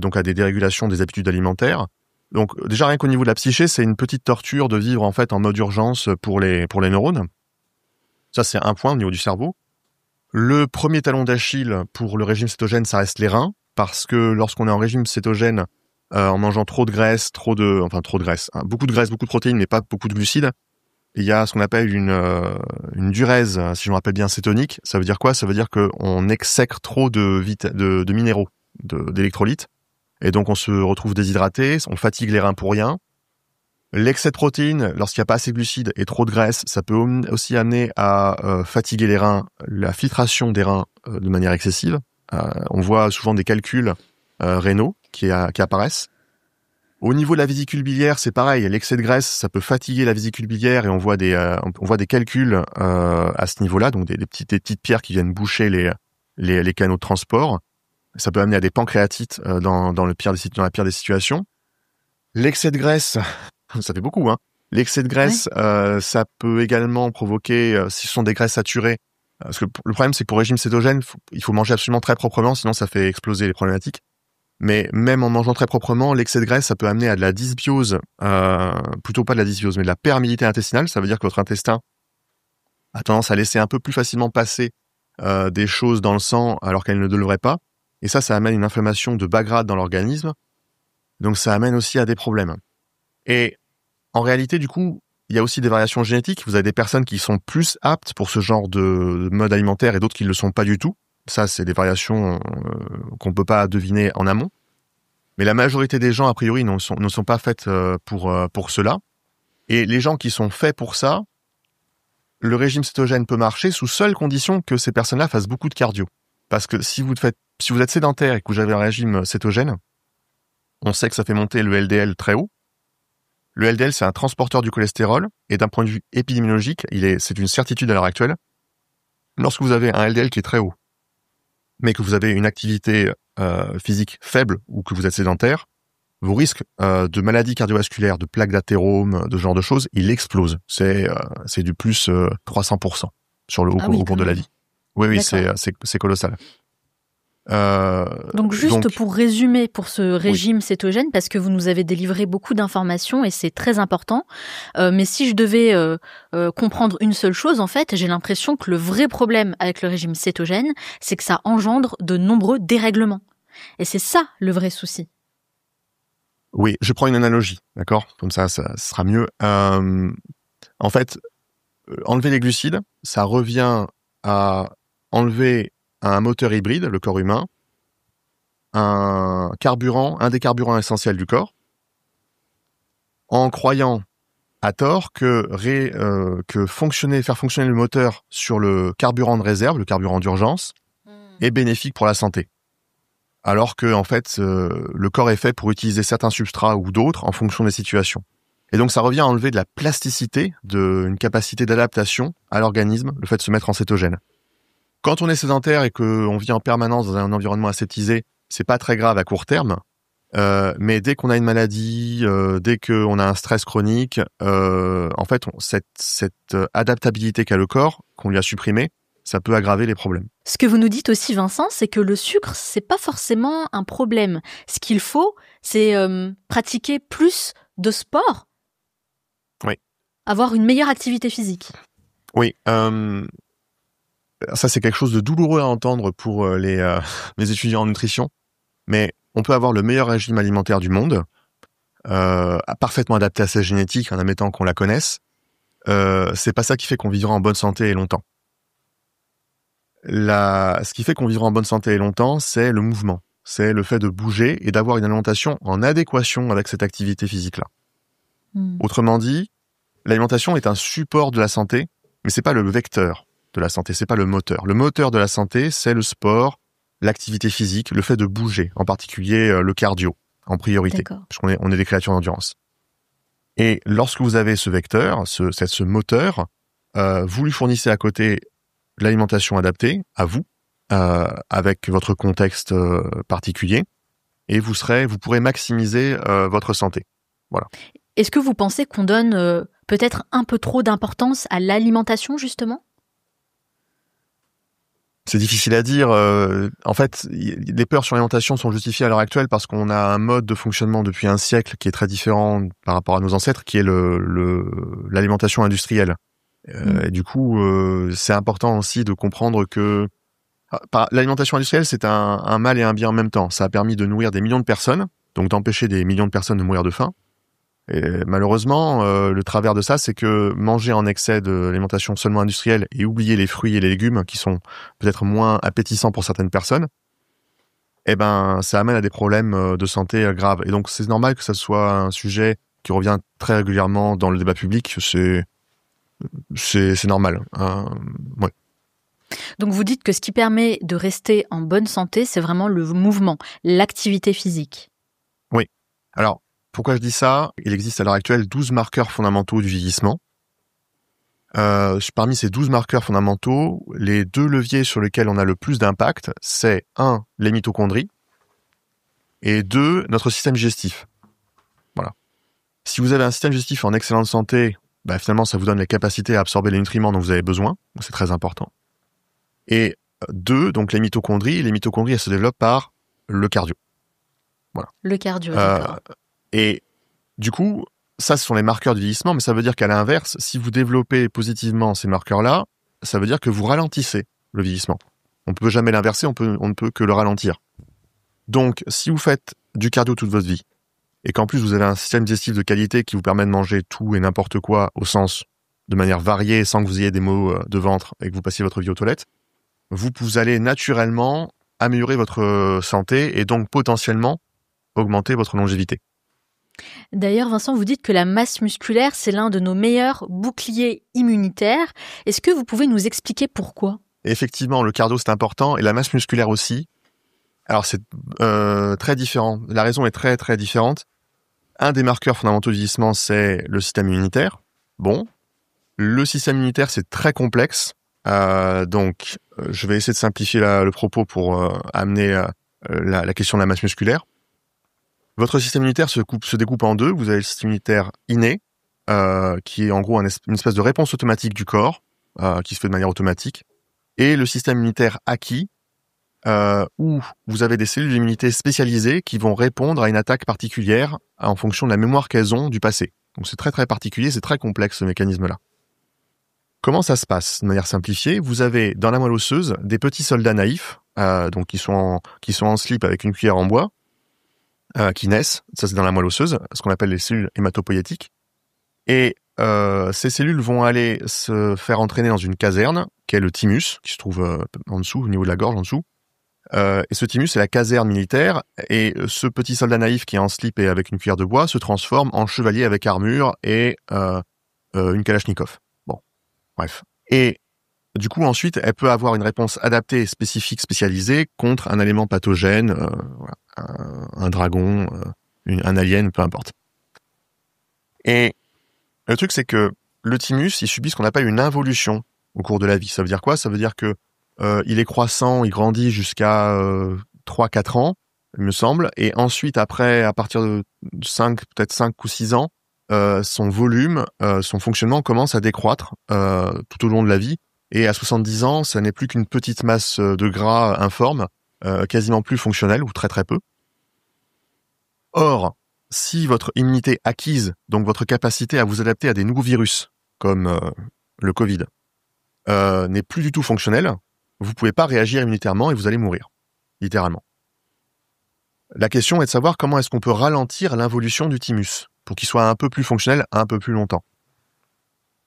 donc à des dérégulations des habitudes alimentaires. Donc déjà rien qu'au niveau de la psyché, c'est une petite torture de vivre en fait en mode urgence pour les neurones. Ça c'est un point au niveau du cerveau. Le premier talon d'Achille pour le régime cétogène, ça reste les reins, parce que lorsqu'on est en régime cétogène, en mangeant trop de graisse, beaucoup de graisse, beaucoup de protéines, mais pas beaucoup de glucides, il y a ce qu'on appelle une diurèse, si je me rappelle bien, cétonique. Ça veut dire quoi ? Ça veut dire qu'on exècre trop de minéraux, d'électrolytes, et donc on se retrouve déshydraté, on fatigue les reins pour rien. L'excès de protéines, lorsqu'il n'y a pas assez de glucides et trop de graisse, ça peut aussi amener à fatiguer les reins, la filtration des reins de manière excessive. On voit souvent des calculs rénaux qui apparaissent. Au niveau de la vésicule biliaire, c'est pareil. L'excès de graisse, ça peut fatiguer la vésicule biliaire et on voit des calculs à ce niveau-là, donc des petites pierres qui viennent boucher les canaux de transport. Ça peut amener à des pancréatites dans la pire des situations. L'excès de graisse, ça fait beaucoup, hein. L'excès de graisse, ça peut également provoquer, si ce sont des graisses saturées, parce que le problème, c'est que pour régime cétogène, il faut manger absolument très proprement, sinon ça fait exploser les problématiques. Mais même en mangeant très proprement, l'excès de graisse, ça peut amener à de la dysbiose, plutôt pas de la dysbiose, mais de la perméabilité intestinale. Ça veut dire que votre intestin a tendance à laisser un peu plus facilement passer des choses dans le sang alors qu'elles ne devraient pas. Et ça amène une inflammation de bas grade dans l'organisme. Donc ça amène aussi à des problèmes. Et en réalité, du coup, il y a aussi des variations génétiques. Vous avez des personnes qui sont plus aptes pour ce genre de mode alimentaire et d'autres qui ne le sont pas du tout. Ça, c'est des variations qu'on ne peut pas deviner en amont. Mais la majorité des gens, a priori, ne sont pas faites pour cela. Et les gens qui sont faits pour ça, le régime cétogène peut marcher sous seule condition que ces personnes-là fassent beaucoup de cardio. Parce que si vous êtes sédentaire et que vous avez un régime cétogène, on sait que ça fait monter le LDL très haut. Le LDL, c'est un transporteur du cholestérol, et d'un point de vue épidémiologique, c'est une certitude à l'heure actuelle. Lorsque vous avez un LDL qui est très haut, mais que vous avez une activité physique faible ou que vous êtes sédentaire, vos risques de maladies cardiovasculaires, de plaques d'athérome, de ce genre de choses, il explose. C'est du plus 300% au cours de la vie. Oui, c'est colossal. Donc juste pour résumer pour ce régime cétogène, parce que vous nous avez délivré beaucoup d'informations et c'est très important, mais si je devais comprendre une seule chose, en fait, j'ai l'impression que le vrai problème avec le régime cétogène, c'est que ça engendre de nombreux dérèglements. Et c'est ça le vrai souci. Oui, je prends une analogie, d'accord ? Comme ça sera mieux. En fait, enlever les glucides, ça revient à enlever un moteur hybride, le corps humain, un des carburants essentiels du corps, en croyant à tort que faire fonctionner le moteur sur le carburant de réserve, le carburant d'urgence, est bénéfique pour la santé. Alors que en fait, le corps est fait pour utiliser certains substrats ou d'autres en fonction des situations. Et donc ça revient à enlever de la plasticité, une capacité d'adaptation à l'organisme, le fait de se mettre en cétogène. Quand on est sédentaire et qu'on vit en permanence dans un environnement aseptisé, c'est pas très grave à court terme. Mais dès qu'on a une maladie, dès qu'on a un stress chronique, en fait, cette adaptabilité qu'a le corps, qu'on lui a supprimée, ça peut aggraver les problèmes. Ce que vous nous dites aussi, Vincent, c'est que le sucre, c'est pas forcément un problème. Ce qu'il faut, c'est pratiquer plus de sport. Oui. Avoir une meilleure activité physique. Oui. Ça, c'est quelque chose de douloureux à entendre pour mes étudiants en nutrition. Mais on peut avoir le meilleur régime alimentaire du monde, parfaitement adapté à sa génétique, en admettant qu'on la connaisse. C'est pas ça qui fait qu'on vivra en bonne santé et longtemps. Ce qui fait qu'on vivra en bonne santé et longtemps, c'est le mouvement. C'est le fait de bouger et d'avoir une alimentation en adéquation avec cette activité physique-là. Autrement dit, l'alimentation est un support de la santé, mais c'est pas le vecteur de la santé, c'est pas le moteur. Le moteur de la santé, c'est le sport, l'activité physique, le fait de bouger, en particulier le cardio, en priorité, parce qu'on est des créatures d'endurance. Et lorsque vous avez ce vecteur, ce moteur, vous lui fournissez à côté l'alimentation adaptée à vous, avec votre contexte particulier, et vous pourrez maximiser votre santé. Voilà. Est-ce que vous pensez qu'on donne peut-être un peu trop d'importance à l'alimentation, justement ? C'est difficile à dire. En fait, les peurs sur l'alimentation sont justifiées à l'heure actuelle parce qu'on a un mode de fonctionnement depuis un siècle qui est très différent par rapport à nos ancêtres, qui est l'alimentation industrielle. Et du coup, c'est important aussi de comprendre que l'alimentation industrielle, c'est un mal et un bien en même temps. Ça a permis de nourrir des millions de personnes, donc d'empêcher des millions de personnes de mourir de faim. Et malheureusement, le travers de ça, c'est que manger en excès de l'alimentation seulement industrielle et oublier les fruits et les légumes qui sont peut-être moins appétissants pour certaines personnes, ça amène à des problèmes de santé graves. Et donc, c'est normal que ça soit un sujet qui revient très régulièrement dans le débat public. C'est normal. Ouais. Donc, vous dites que ce qui permet de rester en bonne santé, c'est vraiment le mouvement, l'activité physique. Oui. Alors, pourquoi je dis ça ? Il existe à l'heure actuelle 12 marqueurs fondamentaux du vieillissement. Parmi ces 12 marqueurs fondamentaux, les 2 leviers sur lesquels on a le plus d'impact, c'est 1, les mitochondries, et 2, notre système digestif. Voilà. Si vous avez un système digestif en excellente santé, finalement, ça vous donne la capacité à absorber les nutriments dont vous avez besoin, donc c'est très important. Et 2, donc les mitochondries, elles se développent par le cardio. Voilà. Le cardio, d'accord. Et du coup, ça, ce sont les marqueurs du vieillissement, mais ça veut dire qu'à l'inverse, si vous développez positivement ces marqueurs-là, ça veut dire que vous ralentissez le vieillissement. On ne peut jamais l'inverser, on ne peut que le ralentir. Donc, si vous faites du cardio toute votre vie, et qu'en plus vous avez un système digestif de qualité qui vous permet de manger tout et n'importe quoi au sens de manière variée sans que vous ayez des maux de ventre et que vous passiez votre vie aux toilettes, vous allez naturellement améliorer votre santé et donc potentiellement augmenter votre longévité. D'ailleurs, Vincent, vous dites que la masse musculaire, c'est l'un de nos meilleurs boucliers immunitaires. Est-ce que vous pouvez nous expliquer pourquoi ? Effectivement, le cardio, c'est important et la masse musculaire aussi. Alors, c'est très différent. La raison est très, très différente. Un des marqueurs fondamentaux du vieillissement, c'est le système immunitaire. Bon, le système immunitaire, c'est très complexe. Donc, je vais essayer de simplifier le propos pour amener la question de la masse musculaire. Votre système immunitaire se découpe en 2. Vous avez le système immunitaire inné, qui est en gros une espèce de réponse automatique du corps, qui se fait de manière automatique, et le système immunitaire acquis, où vous avez des cellules d'immunité spécialisées qui vont répondre à une attaque particulière en fonction de la mémoire qu'elles ont du passé. Donc c'est très très particulier, c'est très complexe ce mécanisme-là. Comment ça se passe ? De manière simplifiée, vous avez dans la moelle osseuse des petits soldats naïfs, donc qui sont en slip avec une cuillère en bois, qui naissent, ça c'est dans la moelle osseuse, ce qu'on appelle les cellules hématopoïétiques. Et ces cellules vont aller se faire entraîner dans une caserne, qui est le thymus, qui se trouve en dessous, au niveau de la gorge en dessous. Et ce thymus, c'est la caserne militaire, et ce petit soldat naïf qui est en slip et avec une cuillère de bois se transforme en chevalier avec armure et une kalachnikov. Bon, bref. Et du coup, ensuite, elle peut avoir une réponse adaptée, spécifique, spécialisée contre un élément pathogène, un dragon, un alien, peu importe. Et le truc, c'est que le thymus, il subit ce qu'on appelle une involution au cours de la vie. Ça veut dire quoi ? Ça veut dire que il est croissant, il grandit jusqu'à 3-4 ans, il me semble, et ensuite, après, à partir de 5 ou 6 ans, son volume, son fonctionnement commence à décroître tout au long de la vie, et à 70 ans, ça n'est plus qu'une petite masse de gras informe, quasiment plus fonctionnelle, ou très très peu. Or, si votre immunité acquise, donc votre capacité à vous adapter à des nouveaux virus, comme le Covid, n'est plus du tout fonctionnelle, vous pouvez pas réagir immunitairement et vous allez mourir, littéralement. La question est de savoir comment est-ce qu'on peut ralentir l'involution du thymus pour qu'il soit un peu plus fonctionnel un peu plus longtemps.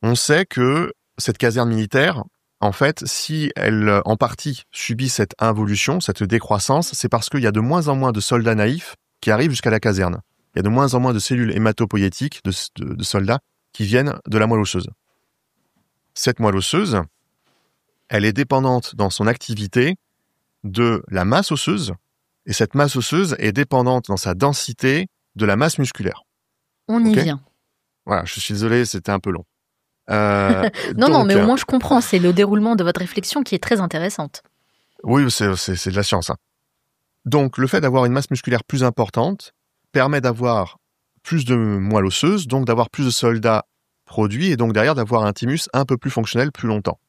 On sait que cette caserne militaire, en fait, si elle, en partie, subit cette involution, cette décroissance, c'est parce qu'il y a de moins en moins de soldats naïfs qui arrivent jusqu'à la caserne. Il y a de moins en moins de cellules hématopoïétiques, de soldats, qui viennent de la moelle osseuse. Cette moelle osseuse, elle est dépendante dans son activité de la masse osseuse, et cette masse osseuse est dépendante dans sa densité de la masse musculaire. On y vient. Voilà, je suis désolé, c'était un peu long. Non, mais au moins je comprends, c'est le déroulement de votre réflexion qui est très intéressante. Oui, c'est de la science. Hein. Donc, le fait d'avoir une masse musculaire plus importante permet d'avoir plus de moelle osseuse, donc d'avoir plus de soldats produits, et donc derrière d'avoir un thymus un peu plus fonctionnel plus longtemps.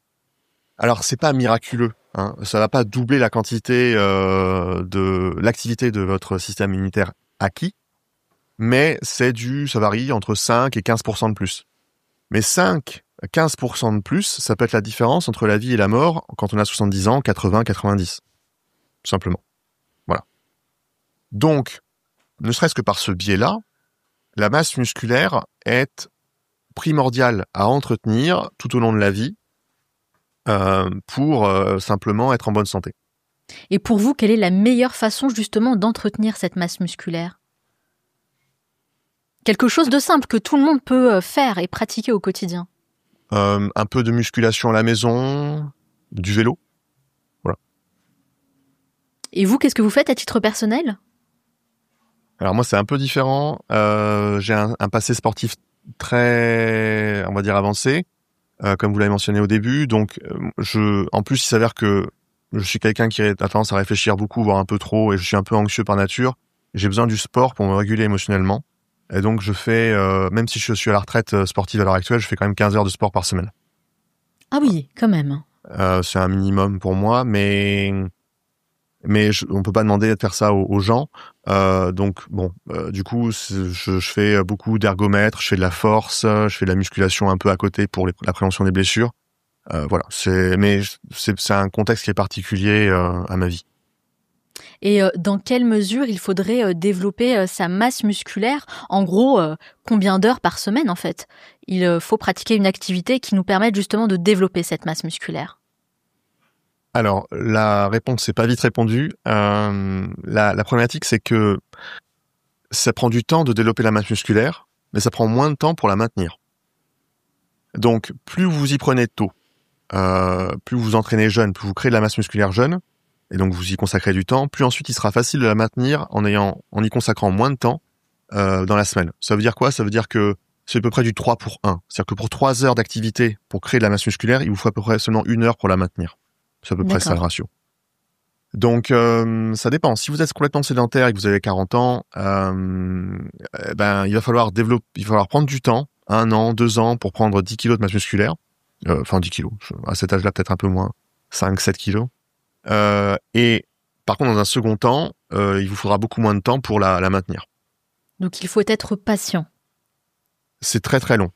Alors, c'est pas miraculeux, hein. Ça va pas doubler la quantité de l'activité de votre système immunitaire acquis, mais ça varie entre 5 et 15% de plus. Mais 5 à 15% de plus, ça peut être la différence entre la vie et la mort quand on a 70 ans, 80, 90. Tout simplement. Voilà. Donc, ne serait-ce que par ce biais-là, la masse musculaire est primordiale à entretenir tout au long de la vie pour simplement être en bonne santé. Et pour vous, quelle est la meilleure façon justement d'entretenir cette masse musculaire ? Quelque chose de simple que tout le monde peut faire et pratiquer au quotidien. Un peu de musculation à la maison, du vélo. Voilà. Et vous, qu'est-ce que vous faites à titre personnel ? Alors moi, c'est un peu différent. J'ai un passé sportif très, on va dire, avancé. comme vous l'avez mentionné au début. Donc, en plus, il s'avère que je suis quelqu'un qui a tendance à réfléchir beaucoup, voire un peu trop, et je suis un peu anxieux par nature. J'ai besoin du sport pour me réguler émotionnellement. Et donc, je fais, même si je suis à la retraite sportive à l'heure actuelle, je fais quand même 15 heures de sport par semaine. Ah oui, quand même. C'est un minimum pour moi, mais on peut pas demander de faire ça aux gens. Donc bon, du coup, je fais beaucoup d'ergomètre, je fais de la force, je fais de la musculation un peu à côté pour la prévention des blessures. Voilà, c'est un contexte qui est particulier à ma vie. Et dans quelle mesure il faudrait développer sa masse musculaire? En gros, combien d'heures par semaine, en fait? Il faut pratiquer une activité qui nous permette justement de développer cette masse musculaire. Alors, la réponse, c'est pas vite répondu. La problématique, c'est que ça prend du temps de développer la masse musculaire, mais ça prend moins de temps pour la maintenir. Donc, plus vous y prenez tôt, plus vous entraînez jeune, plus vous créez de la masse musculaire jeune, et donc vous y consacrez du temps, plus ensuite il sera facile de la maintenir en y consacrant moins de temps dans la semaine. Ça veut dire quoi? Ça veut dire que c'est à peu près du 3 pour 1. C'est-à-dire que pour 3 heures d'activité pour créer de la masse musculaire, il vous faut à peu près seulement 1 heure pour la maintenir. C'est à peu près ça le ratio. Donc ça dépend. Si vous êtes complètement sédentaire et que vous avez 40 ans, il va falloir prendre du temps, 1 an, 2 ans pour prendre 10 kilos de masse musculaire. 10 kilos. À cet âge-là, peut-être un peu moins. 5, 7 kilos. Et par contre, dans un second temps, il vous faudra beaucoup moins de temps pour la maintenir. Donc il faut être patient. C'est très très long.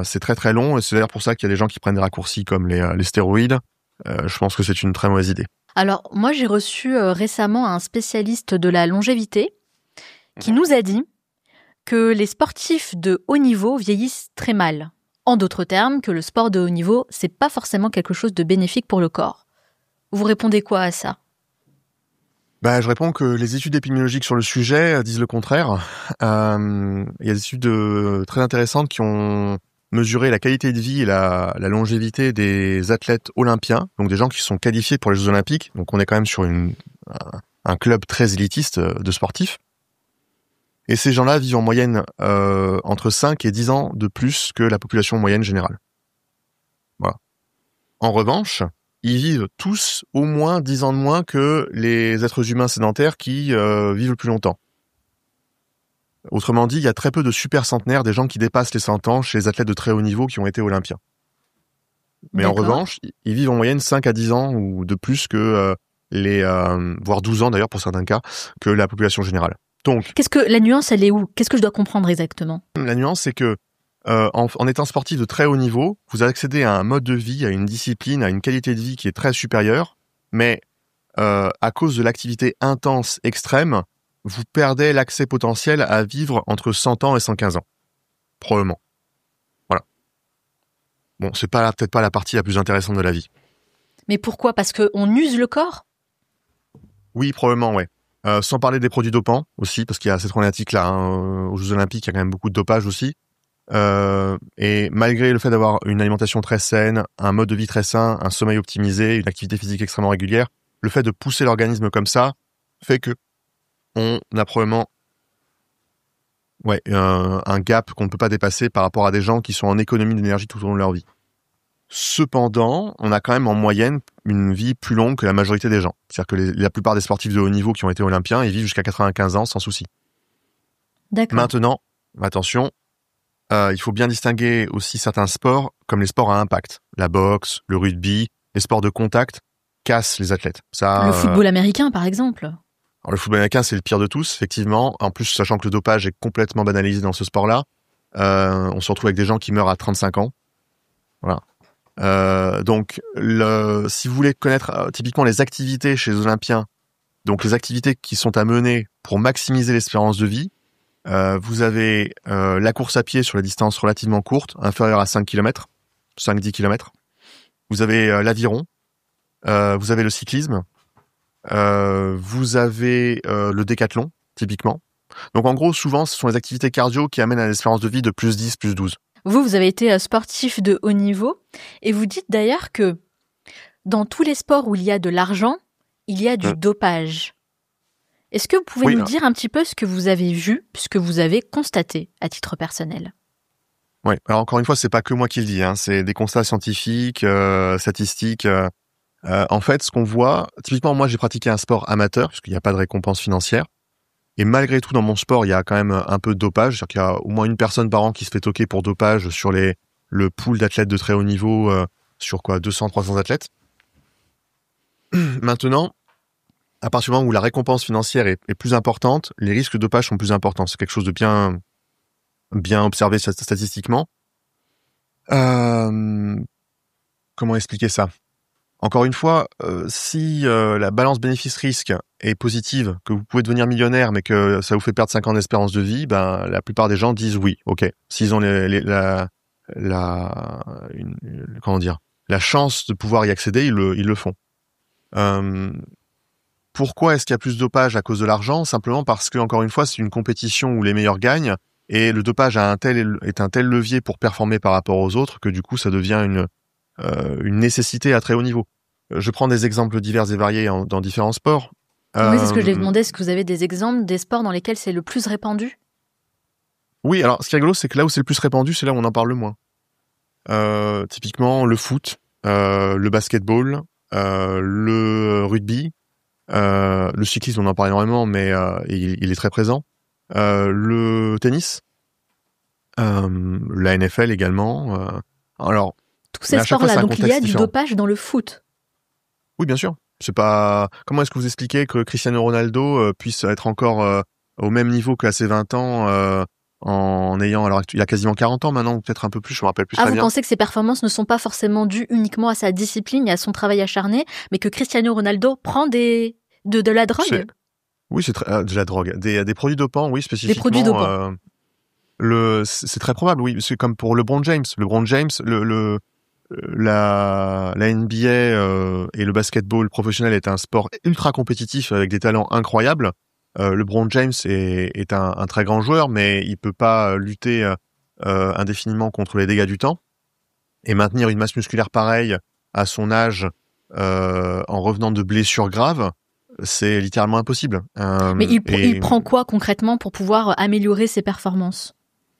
C'est très très long et c'est d'ailleurs pour ça qu'il y a des gens qui prennent des raccourcis comme les stéroïdes. Je pense que c'est une très mauvaise idée. Alors moi j'ai reçu récemment un spécialiste de la longévité qui nous a dit que les sportifs de haut niveau vieillissent très mal. En d'autres termes, que le sport de haut niveau, c'est pas forcément quelque chose de bénéfique pour le corps. Vous répondez quoi à ça? Je réponds que les études épidémiologiques sur le sujet disent le contraire. Il y a des études très intéressantes qui ont mesuré la qualité de vie et la longévité des athlètes olympiens, donc des gens qui sont qualifiés pour les Jeux Olympiques. Donc on est quand même sur un club très élitiste de sportifs. Et ces gens-là vivent en moyenne entre 5 et 10 ans de plus que la population moyenne générale. Voilà. En revanche, ils vivent tous au moins 10 ans de moins que les êtres humains sédentaires qui vivent le plus longtemps. Autrement dit, il y a très peu de super centenaires, des gens qui dépassent les 100 ans chez les athlètes de très haut niveau qui ont été olympiens. Mais en revanche, ils vivent en moyenne 5 à 10 ans ou de plus que voire 12 ans d'ailleurs pour certains cas, que la population générale. Donc, qu'est-ce que la nuance, elle est où? Qu'est-ce que je dois comprendre exactement? La nuance, c'est que en étant sportif de très haut niveau, vous accédez à un mode de vie, à une discipline, à une qualité de vie qui est très supérieure, mais à cause de l'activité intense extrême, vous perdez l'accès potentiel à vivre entre 100 ans et 115 ans. Probablement. Voilà. Bon, c'est peut-être pas la partie la plus intéressante de la vie. Mais pourquoi? Parce qu'on use le corps? Oui, probablement, ouais. Sans parler des produits dopants aussi, parce qu'il y a cette problématique-là. Aux Jeux Olympiques, il y a quand même beaucoup de dopage aussi. Et malgré le fait d'avoir une alimentation très saine, un mode de vie très sain, un sommeil optimisé, une activité physique extrêmement régulière, le fait de pousser l'organisme comme ça fait que on a probablement un gap qu'on ne peut pas dépasser par rapport à des gens qui sont en économie d'énergie tout au long de leur vie. Cependant, on a quand même en moyenne une vie plus longue que la majorité des gens. C'est-à-dire que la plupart des sportifs de haut niveau qui ont été olympiens, ils vivent jusqu'à 95 ans sans souci. D'accord. Maintenant, attention, il faut bien distinguer aussi certains sports comme les sports à impact. La boxe, le rugby, les sports de contact cassent les athlètes. Le football américain, par exemple. Alors, le football américain, c'est le pire de tous, effectivement. En plus, sachant que le dopage est complètement banalisé dans ce sport-là, on se retrouve avec des gens qui meurent à 35 ans. Voilà. Donc, si vous voulez connaître typiquement les activités chez les Olympiens, donc les activités qui sont à mener pour maximiser l'espérance de vie, vous avez la course à pied sur les distances relativement courtes, inférieures à 5 km, 5-10 km. Vous avez l'aviron, vous avez le cyclisme, vous avez le décathlon, typiquement. Donc en gros, souvent, ce sont les activités cardio qui amènent à l'espérance de vie de plus 10, plus 12. Vous avez été sportif de haut niveau et vous dites d'ailleurs que dans tous les sports où il y a de l'argent, il y a du dopage. Est-ce que vous pouvez nous dire un petit peu ce que vous avez vu, ce que vous avez constaté à titre personnel? Ouais. Alors encore une fois, c'est pas que moi qui le dis, hein. C'est des constats scientifiques, statistiques. En fait, ce qu'on voit, typiquement, moi, j'ai pratiqué un sport amateur puisqu'il n'y a pas de récompense financière. Et malgré tout, dans mon sport, il y a quand même un peu de dopage. C'est-à-dire qu'il y a au moins une personne par an qui se fait toquer pour dopage sur le pool d'athlètes de très haut niveau, sur 200, 300 athlètes. Maintenant, à partir du moment où la récompense financière est plus importante, les risques de dopage sont plus importants. C'est quelque chose de bien observé statistiquement. Comment expliquer ça? Encore une fois, si la balance bénéfice-risque est positive, que vous pouvez devenir millionnaire, mais que ça vous fait perdre 5 ans d'espérance de vie, ben la plupart des gens disent oui, ok. S'ils ont la chance de pouvoir y accéder, ils le font. Pourquoi est-ce qu'il y a plus de dopage à cause de l'argent? Simplement parce que, encore une fois, c'est une compétition où les meilleurs gagnent, et le dopage est un tel levier pour performer par rapport aux autres que du coup, ça devient une nécessité à très haut niveau. Je prends des exemples divers et variés dans différents sports. Oui, c'est ce que je l'ai demandé. Est-ce que vous avez des exemples des sports dans lesquels c'est le plus répandu? Oui, alors ce qui est rigolo, c'est que là où c'est le plus répandu, c'est là où on en parle le moins. Typiquement, le foot, le basketball, le rugby, le cyclisme, on en parle énormément, mais il est très présent. Le tennis, la NFL également. Alors, tous ces sports-là, donc il y a du dopage dans le foot. Oui, bien sûr. C'est pas. Comment est-ce que vous expliquez que Cristiano Ronaldo puisse être encore au même niveau qu'à ses 20 ans en ayant, alors il a quasiment 40 ans maintenant, ou peut-être un peu plus, je me rappelle plus très bien. Vous pensez que ses performances ne sont pas forcément dues uniquement à sa discipline et à son travail acharné, mais que Cristiano Ronaldo prend de la drogue? Oui, c'est de la drogue, des produits dopants, oui, spécifiquement. Des produits dopants. C'est très probable, oui. C'est comme pour LeBron James. LeBron James, la NBA et le basketball professionnel est un sport ultra compétitif avec des talents incroyables. LeBron James est un très grand joueur, mais il peut pas lutter indéfiniment contre les dégâts du temps et maintenir une masse musculaire pareille à son âge en revenant de blessures graves. C'est littéralement impossible. Mais il prend quoi concrètement pour pouvoir améliorer ses performances?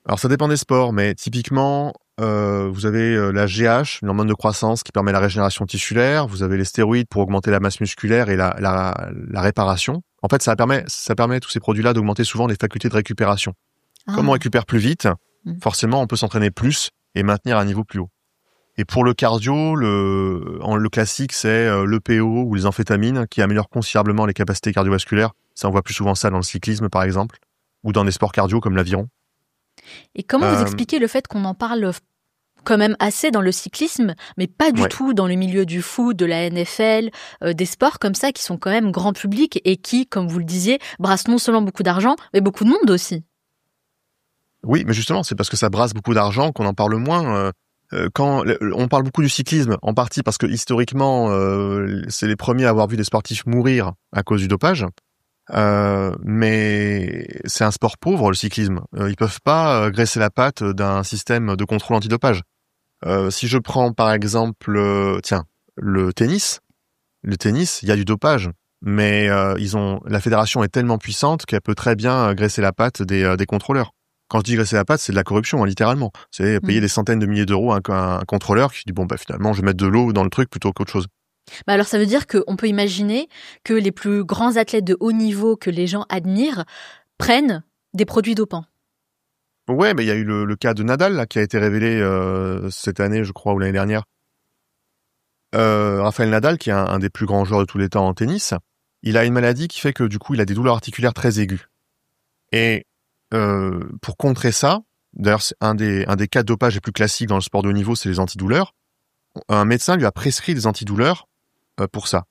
Alors ça dépend des sports, mais typiquement, vous avez la GH, une hormone de croissance qui permet la régénération tissulaire. Vous avez les stéroïdes pour augmenter la masse musculaire et la réparation. En fait, ça permet tous ces produits-là d'augmenter souvent les facultés de récupération. Comme on récupère plus vite, forcément, on peut s'entraîner plus et maintenir un niveau plus haut. Et pour le cardio, le classique, c'est l'EPO ou les amphétamines qui améliorent considérablement les capacités cardiovasculaires. Ça, on voit plus souvent ça dans le cyclisme, par exemple, ou dans des sports cardio comme l'aviron. Et comment vous expliquez le fait qu'on en parle quand même assez dans le cyclisme, mais pas du tout dans le milieu du foot, de la NFL, des sports comme ça qui sont quand même grand public et qui, comme vous le disiez, brassent non seulement beaucoup d'argent, mais beaucoup de monde aussi? Oui, mais justement, c'est parce que ça brasse beaucoup d'argent qu'on en parle moins. Quand on parle beaucoup du cyclisme, en partie parce que historiquement, c'est les premiers à avoir vu des sportifs mourir à cause du dopage. Mais c'est un sport pauvre, le cyclisme. Ils peuvent pas graisser la patte d'un système de contrôle antidopage. Si je prends par exemple, le tennis. Le tennis, il y a du dopage, mais la fédération est tellement puissante qu'elle peut très bien graisser la patte des contrôleurs. Quand je dis graisser la patte, c'est de la corruption, littéralement. C'est payer des centaines de milliers d'euros à un contrôleur qui dit finalement, je vais mettre de l'eau dans le truc plutôt qu'autre chose. Alors ça veut dire qu'on peut imaginer que les plus grands athlètes de haut niveau que les gens admirent prennent des produits dopants. Ouais, mais il y a eu le cas de Nadal là, qui a été révélé cette année, je crois, ou l'année dernière. Rafael Nadal, qui est un des plus grands joueurs de tous les temps en tennis, il a une maladie qui fait que du coup, il a des douleurs articulaires très aiguës. Et pour contrer ça, d'ailleurs, c'est un des cas de dopage les plus classiques dans le sport de haut niveau, c'est les antidouleurs. Un médecin lui a prescrit des antidouleurs pour ça.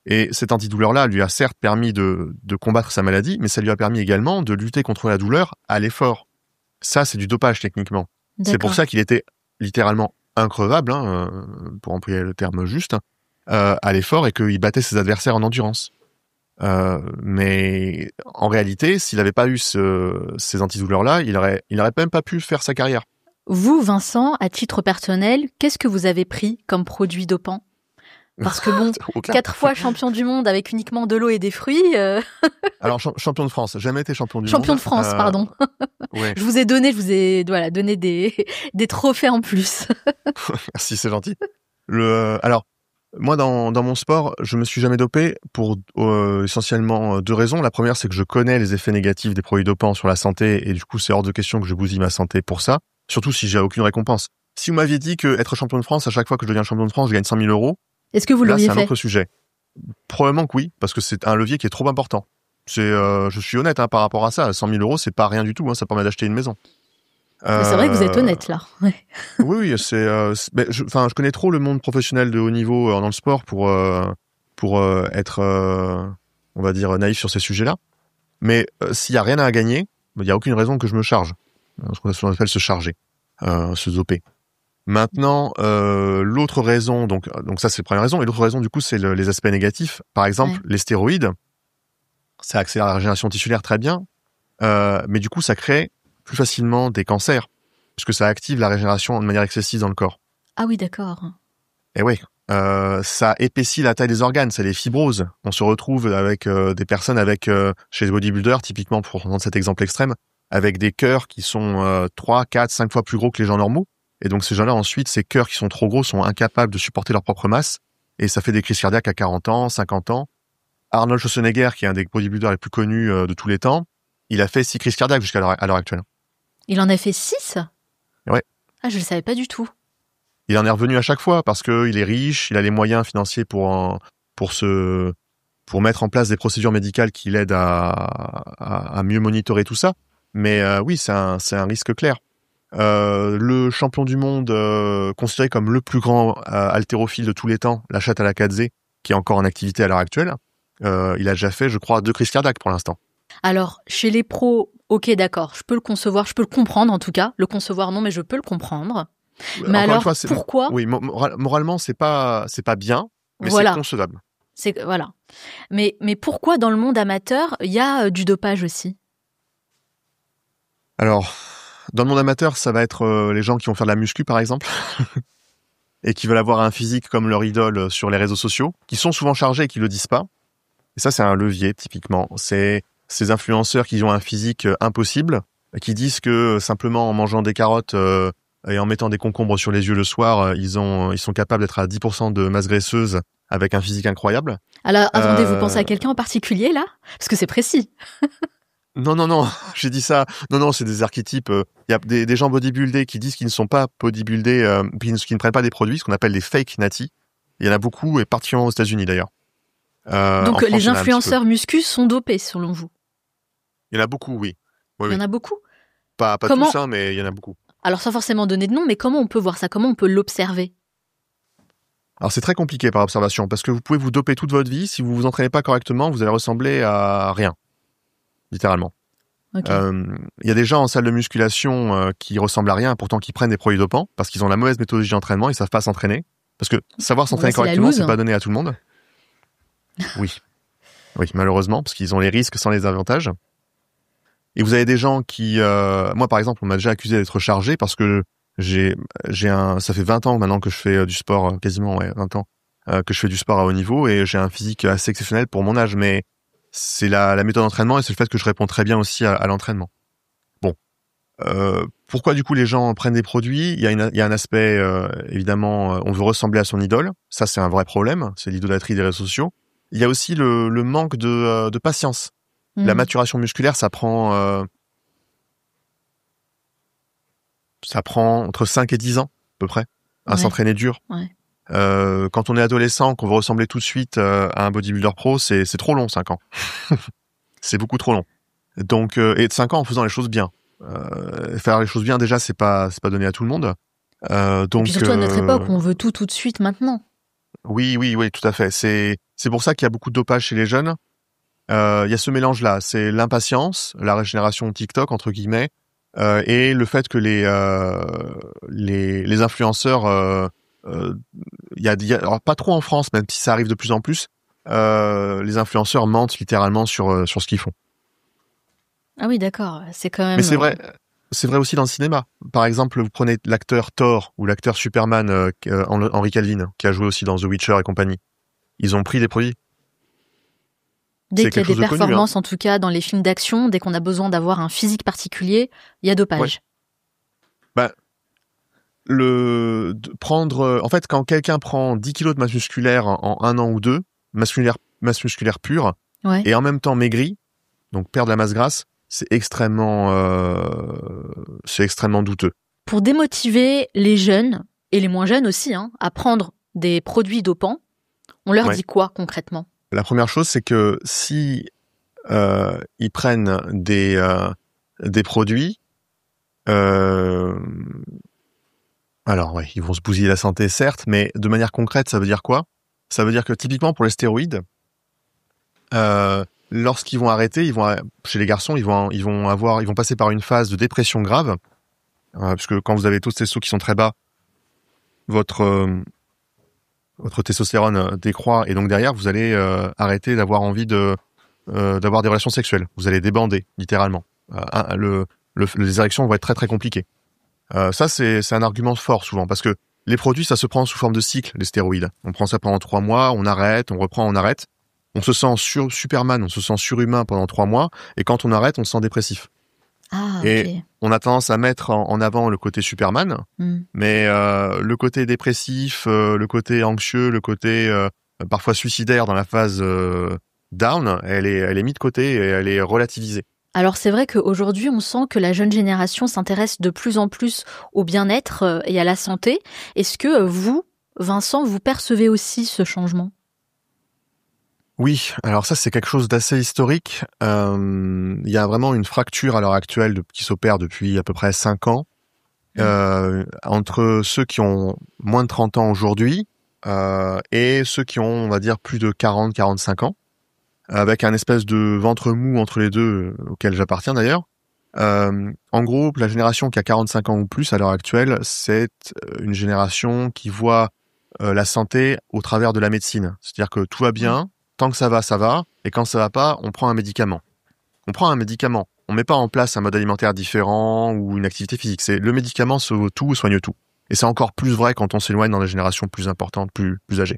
Et cet antidouleur-là lui a certes permis de combattre sa maladie, mais ça lui a permis également de lutter contre la douleur à l'effort. Ça, c'est du dopage techniquement. D'accord. C'est pour ça qu'il était littéralement increvable, pour employer le terme juste, à l'effort et qu'il battait ses adversaires en endurance. Mais en réalité, s'il n'avait pas eu ces antidouleurs-là, il aurait même pas pu faire sa carrière. Vous, Vincent, à titre personnel, qu'est-ce que vous avez pris comme produit dopant? Parce que bon, 4 fois champion du monde avec uniquement de l'eau et des fruits. Alors champion de France, jamais été champion du monde. Champion de France, pardon. Ouais. Je vous ai donné donné des trophées en plus. Merci, c'est gentil. Alors moi dans mon sport, je me suis jamais dopé pour essentiellement 2 raisons. La première, c'est que je connais les effets négatifs des produits dopants sur la santé et du coup c'est hors de question que je bousille ma santé pour ça. Surtout si j'ai aucune récompense. Si vous m'aviez dit que être champion de France, à chaque fois que je deviens champion de France, je gagne 100 000 euros. Est-ce que vous l'auriez fait? Là, c'est un autre sujet. Probablement que oui, parce que c'est un levier qui est trop important. Je suis honnête par rapport à ça. 100 000 euros, c'est pas rien du tout. Ça permet d'acheter une maison. C'est vrai que vous êtes honnête là. Ouais. Oui, je connais trop le monde professionnel de haut niveau dans le sport pour être, on va dire, naïf sur ces sujets-là. Mais s'il y a rien à gagner, il y a aucune raison que je me charge. Ce qu'on appelle se charger, se doper. Maintenant, l'autre raison, donc ça c'est la première raison, et l'autre raison du coup c'est les aspects négatifs. Par exemple, les stéroïdes, ça accélère la régénération tissulaire très bien, mais du coup ça crée plus facilement des cancers, puisque ça active la régénération de manière excessive dans le corps. Ah oui, d'accord. Et oui, ça épaissit la taille des organes, c'est les fibroses. On se retrouve avec des personnes chez les bodybuilders, typiquement pour prendre cet exemple extrême, avec des cœurs qui sont 3, 4, 5 fois plus gros que les gens normaux. Et donc ces gens-là, ensuite, ces cœurs qui sont trop gros sont incapables de supporter leur propre masse. Et ça fait des crises cardiaques à 40 ans, 50 ans. Arnold Schwarzenegger, qui est un des bodybuilders les plus connus de tous les temps, il a fait 6 crises cardiaques jusqu'à l'heure actuelle. Il en a fait 6 ? Ouais. Ah, je le savais pas du tout. Il en est revenu à chaque fois parce qu'il est riche, il a les moyens financiers pour mettre en place des procédures médicales qui l'aident à mieux monitorer tout ça. Mais oui, c'est un risque clair. Le champion du monde considéré comme le plus grand haltérophile de tous les temps, Lachat Alakadze, qui est encore en activité à l'heure actuelle, il a déjà fait, je crois, 2 crises cardiaques pour l'instant. Alors, chez les pros, ok, d'accord, je peux le concevoir, je peux le comprendre en tout cas. Le concevoir, non, mais je peux le comprendre. Mais Encore alors, fois, pourquoi ? Oui, moralement, c'est pas bien, mais voilà. c'est concevable. Voilà. Mais pourquoi dans le monde amateur, il y a du dopage aussi ? Alors, dans le monde amateur, ça va être les gens qui vont faire de la muscu, par exemple, et qui veulent avoir un physique comme leur idole sur les réseaux sociaux, qui sont souvent chargés et qui le disent pas. Et ça, c'est un levier, typiquement. C'est ces influenceurs qui ont un physique impossible, qui disent que simplement en mangeant des carottes et en mettant des concombres sur les yeux le soir, ils sont capables d'être à 10% de masse graisseuse avec un physique incroyable. Alors, attendez, vous pensez à quelqu'un en particulier, là ? Parce que c'est précis. Non, j'ai dit ça. Non, c'est des archétypes. Il y a des gens bodybuildés qui disent qu'ils ne sont pas bodybuildés, qui ne prennent pas des produits, ce qu'on appelle des fake natty. Il y en a beaucoup, et particulièrement aux États-Unis d'ailleurs. Donc les influenceurs muscu sont dopés, selon vous ? Il y en a beaucoup, oui. Il y en a beaucoup ? Pas tous, mais il y en a beaucoup. Alors sans forcément donner de nom, mais comment on peut voir ça ? Comment on peut l'observer ? Alors c'est très compliqué par observation, parce que vous pouvez vous doper toute votre vie. Si vous vous entraînez pas correctement, vous allez ressembler à rien. Littéralement. Okay. Il y a des gens en salle de musculation qui ressemblent à rien, pourtant qui prennent des produits dopants, parce qu'ils ont la mauvaise méthodologie d'entraînement, ils savent pas s'entraîner. Parce que savoir s'entraîner correctement, c'est pas donné à tout le monde. Oui, malheureusement, parce qu'ils ont les risques sans les avantages. Et vous avez des gens qui... moi, par exemple, on m'a déjà accusé d'être chargé parce que ça fait 20 ans maintenant que je fais du sport, quasiment 20 ans, que je fais du sport à haut niveau, et j'ai un physique assez exceptionnel pour mon âge, mais c'est la méthode d'entraînement et c'est le fait que je réponds très bien aussi à l'entraînement. Bon. Pourquoi du coup les gens prennent des produits ? Il y a un aspect, évidemment, on veut ressembler à son idole. Ça, c'est un vrai problème. C'est l'idolâtrie des réseaux sociaux. Il y a aussi le manque de patience. La maturation musculaire, ça prend entre 5 et 10 ans, à peu près, à s'entraîner dur. Ouais. Quand on est adolescent, qu'on veut ressembler tout de suite à un bodybuilder pro, c'est trop long, 5 ans. C'est beaucoup trop long. Donc, et de 5 ans en faisant les choses bien. Faire les choses bien, déjà, c'est pas donné à tout le monde. Donc, et puis surtout à notre époque, on veut tout de suite maintenant. Oui, tout à fait. C'est pour ça qu'il y a beaucoup de dopage chez les jeunes. Il y a ce mélange-là. C'est l'impatience, la régénération TikTok, entre guillemets, et le fait que les influenceurs... alors pas trop en France, même si ça arrive de plus en plus, les influenceurs mentent littéralement sur ce qu'ils font. Ah oui, d'accord, c'est quand même... Mais c'est vrai. c'est vrai aussi dans le cinéma. Par exemple, vous prenez l'acteur Thor ou l'acteur Superman, Henry Cavill, qui a joué aussi dans The Witcher et compagnie. Ils ont pris des produits. Dès C'est qu'il y a quelque des chose de connu, hein. performances, en tout cas dans les films d'action, dès qu'on a besoin d'avoir un physique particulier, il y a dopage. Bah, en fait, quand quelqu'un prend 10 kilos de masse musculaire en 1 an ou 2, masse musculaire pure, Ouais. et en même temps maigri, donc perd de la masse grasse, c'est extrêmement douteux. Pour démotiver les jeunes, et les moins jeunes aussi, à prendre des produits dopants, on leur dit quoi concrètement ? La première chose, c'est que si ils prennent des produits, alors ouais, ils vont se bousiller la santé, certes, mais de manière concrète, ça veut dire quoi ? Ça veut dire que typiquement pour les stéroïdes, lorsqu'ils vont arrêter, chez les garçons, ils vont passer par une phase de dépression grave, puisque quand vous avez tous ces sauts qui sont très bas, votre testostérone décroît, et donc derrière, vous allez arrêter d'avoir envie d'avoir des relations sexuelles. Vous allez débander, littéralement. Les érections vont être très très compliquées. Ça, c'est un argument fort souvent, parce que les produits, ça se prend sous forme de cycle, les stéroïdes. On prend ça pendant 3 mois, on arrête, on reprend, on arrête. On se sent Superman, on se sent surhumain pendant 3 mois, et quand on arrête, on se sent dépressif. Ah, et ok. on a tendance à mettre en avant le côté Superman, mais le côté dépressif, le côté anxieux, le côté parfois suicidaire dans la phase down, elle est mise de côté et elle est relativisée. Alors c'est vrai qu'aujourd'hui, on sent que la jeune génération s'intéresse de plus en plus au bien-être et à la santé. Est-ce que vous, Vincent, vous percevez aussi ce changement ? Oui, alors ça c'est quelque chose d'assez historique. Il y a vraiment une fracture à l'heure actuelle qui s'opère depuis à peu près 5 ans entre ceux qui ont moins de 30 ans aujourd'hui et ceux qui ont, on va dire, plus de 40-45 ans, avec un espèce de ventre mou entre les deux, auquel j'appartiens d'ailleurs. En gros, la génération qui a 45 ans ou plus à l'heure actuelle, c'est une génération qui voit la santé au travers de la médecine. C'est-à-dire que tout va bien, tant que ça va, et quand ça va pas, on prend un médicament. On met pas en place un mode alimentaire différent ou une activité physique. C'est le médicament sauve tout, soigne tout. Et c'est encore plus vrai quand on s'éloigne dans des générations plus importantes, plus âgées.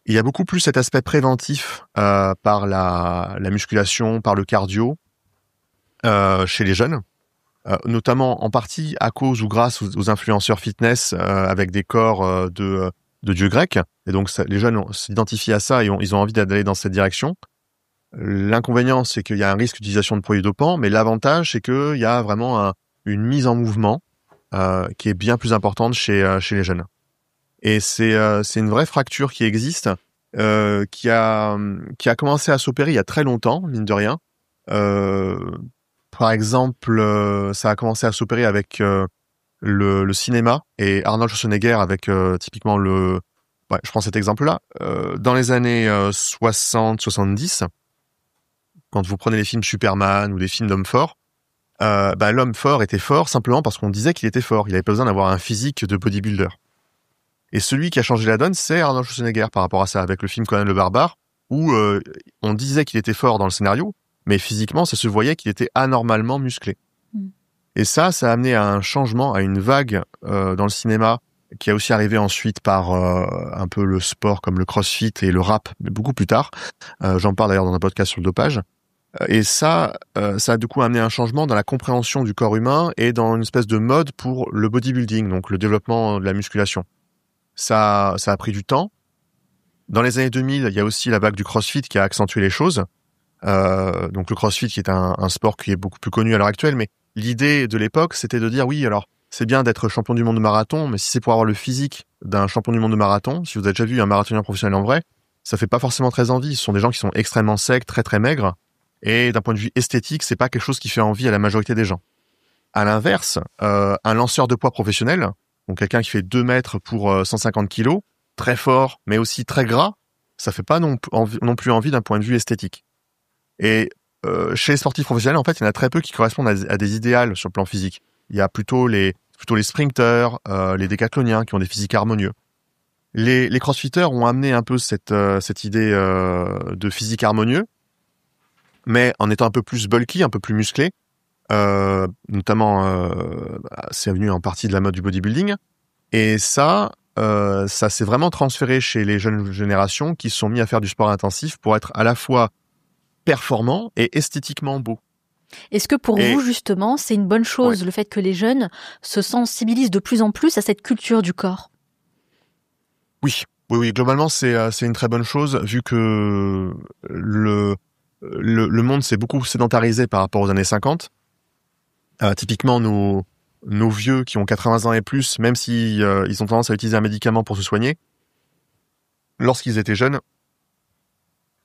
Il y a beaucoup plus cet aspect préventif par la musculation, par le cardio chez les jeunes, notamment en partie à cause ou grâce aux influenceurs fitness avec des corps de dieux grecs. Et donc les jeunes s'identifient à ça et ils ont envie d'aller dans cette direction. L'inconvénient, c'est qu'il y a un risque d'utilisation de produits dopants, mais l'avantage, c'est qu'il y a vraiment une mise en mouvement qui est bien plus importante chez les jeunes. Et c'est une vraie fracture qui existe, qui a commencé à s'opérer il y a très longtemps, mine de rien. Par exemple, ça a commencé à s'opérer avec le cinéma et Arnold Schwarzenegger avec typiquement je prends cet exemple-là. Dans les années 60-70, quand vous prenez les films Superman ou les films d'hommes forts, l'homme fort était fort simplement parce qu'on disait qu'il était fort. Il avait pas besoin d'avoir un physique de bodybuilder. Et celui qui a changé la donne, c'est Arnold Schwarzenegger par rapport à ça, avec le film Conan le Barbare, où on disait qu'il était fort dans le scénario, mais physiquement, ça se voyait qu'il était anormalement musclé. Et ça a amené à un changement, à une vague dans le cinéma, qui a aussi arrivé ensuite par un peu le sport comme le crossfit et le rap, mais beaucoup plus tard. J'en parle d'ailleurs dans un podcast sur le dopage. Et ça a du coup amené un changement dans la compréhension du corps humain et dans une espèce de mode pour le bodybuilding, donc le développement de la musculation. Ça a pris du temps. Dans les années 2000, il y a aussi la vague du crossfit qui a accentué les choses. Donc le crossfit qui est un sport qui est beaucoup plus connu à l'heure actuelle, mais l'idée de l'époque, c'était de dire oui, alors c'est bien d'être champion du monde de marathon, mais si c'est pour avoir le physique d'un champion du monde de marathon, si vous avez déjà vu un marathonien professionnel en vrai, ça fait pas forcément très envie. Ce sont des gens qui sont extrêmement secs, très très maigres, et d'un point de vue esthétique, c'est pas quelque chose qui fait envie à la majorité des gens. À l'inverse, un lanceur de poids professionnel, donc quelqu'un qui fait 2 mètres pour 150 kilos, très fort, mais aussi très gras, ça fait pas non plus envie d'un point de vue esthétique. Et chez les sportifs professionnels, en fait, il y en a très peu qui correspondent à des idéals sur le plan physique. Il y a plutôt les sprinteurs, les décathloniens qui ont des physiques harmonieux. Les crossfitters ont amené un peu cette idée de physique harmonieux, mais en étant un peu plus bulky, un peu plus musclé, notamment, c'est venu en partie de la mode du bodybuilding. Et ça s'est vraiment transféré chez les jeunes générations qui se sont mis à faire du sport intensif pour être à la fois performants et esthétiquement beaux. Est-ce que pour vous, justement, c'est une bonne chose, le fait que les jeunes se sensibilisent de plus en plus à cette culture du corps? Oui, globalement, c'est une très bonne chose, vu que le monde s'est beaucoup sédentarisé par rapport aux années 50. Typiquement, nos vieux qui ont 80 ans et plus, même si ils ont tendance à utiliser un médicament pour se soigner, lorsqu'ils étaient jeunes,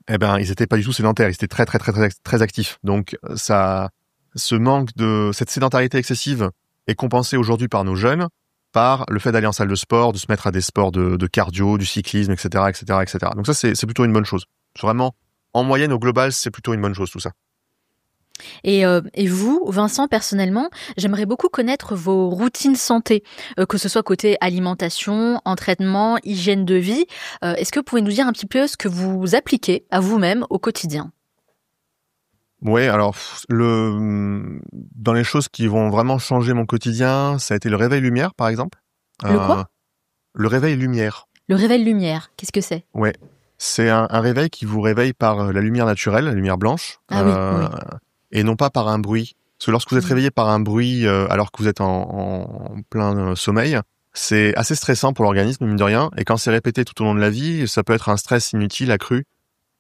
eh ben, ils étaient pas du tout sédentaires, ils étaient très, très, très, très, très actifs. Donc, ce manque cette sédentarité excessive est compensée aujourd'hui par nos jeunes, par le fait d'aller en salle de sport, de se mettre à des sports de cardio, du cyclisme, etc., etc., etc. Donc ça, c'est plutôt une bonne chose. Vraiment, en moyenne, au global, c'est plutôt une bonne chose, tout ça. Et vous, Vincent, personnellement, j'aimerais beaucoup connaître vos routines santé, que ce soit côté alimentation, entraînement, hygiène de vie. Est-ce que vous pouvez nous dire un petit peu ce que vous appliquez à vous-même au quotidien? Ouais, alors dans les choses qui vont vraiment changer mon quotidien, ça a été le réveil lumière, par exemple. Le quoi? Le réveil lumière. Le réveil lumière, qu'est-ce que c'est? Ouais, c'est un réveil qui vous réveille par la lumière naturelle, la lumière blanche. Ah oui. Et non pas par un bruit. Parce que lorsque vous êtes réveillé par un bruit alors que vous êtes en plein sommeil, c'est assez stressant pour l'organisme, mine de rien. Et quand c'est répété tout au long de la vie, ça peut être un stress inutile, accru.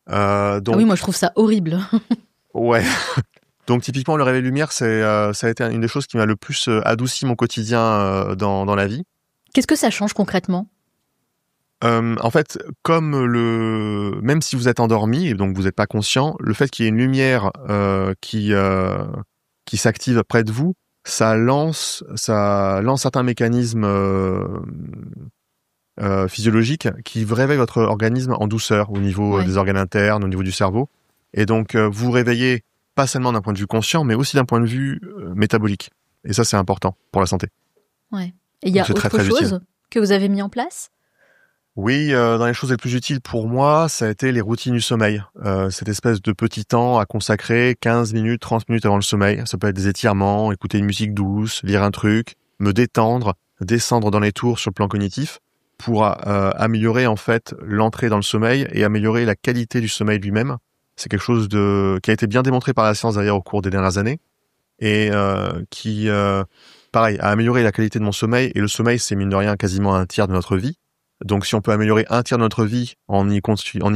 Donc... Ah oui, moi je trouve ça horrible. Ouais. Donc typiquement, le réveil lumière, ça a été une des choses qui m'a le plus adouci mon quotidien dans la vie. Qu'est-ce que ça change concrètement? En fait, même si vous êtes endormi et donc vous n'êtes pas conscient, le fait qu'il y ait une lumière qui s'active près de vous, ça lance certains mécanismes physiologiques qui réveillent votre organisme en douceur au niveau des organes internes, au niveau du cerveau. Et donc vous réveillez pas seulement d'un point de vue conscient, mais aussi d'un point de vue métabolique. Et ça, c'est important pour la santé. Ouais. Et il y a autre chose que vous avez mis en place? Oui, dans les choses les plus utiles pour moi, ça a été les routines du sommeil. Cette espèce de petit temps à consacrer 15 minutes, 30 minutes avant le sommeil. Ça peut être des étirements, écouter une musique douce, lire un truc, me détendre, descendre dans les tours sur le plan cognitif pour améliorer en fait l'entrée dans le sommeil et améliorer la qualité du sommeil lui-même. C'est quelque chose qui a été bien démontré par la science d'ailleurs au cours des dernières années et qui, pareil, a amélioré la qualité de mon sommeil. Et le sommeil, c'est mine de rien quasiment un tiers de notre vie. Donc, si on peut améliorer un tiers de notre vie en y contribuant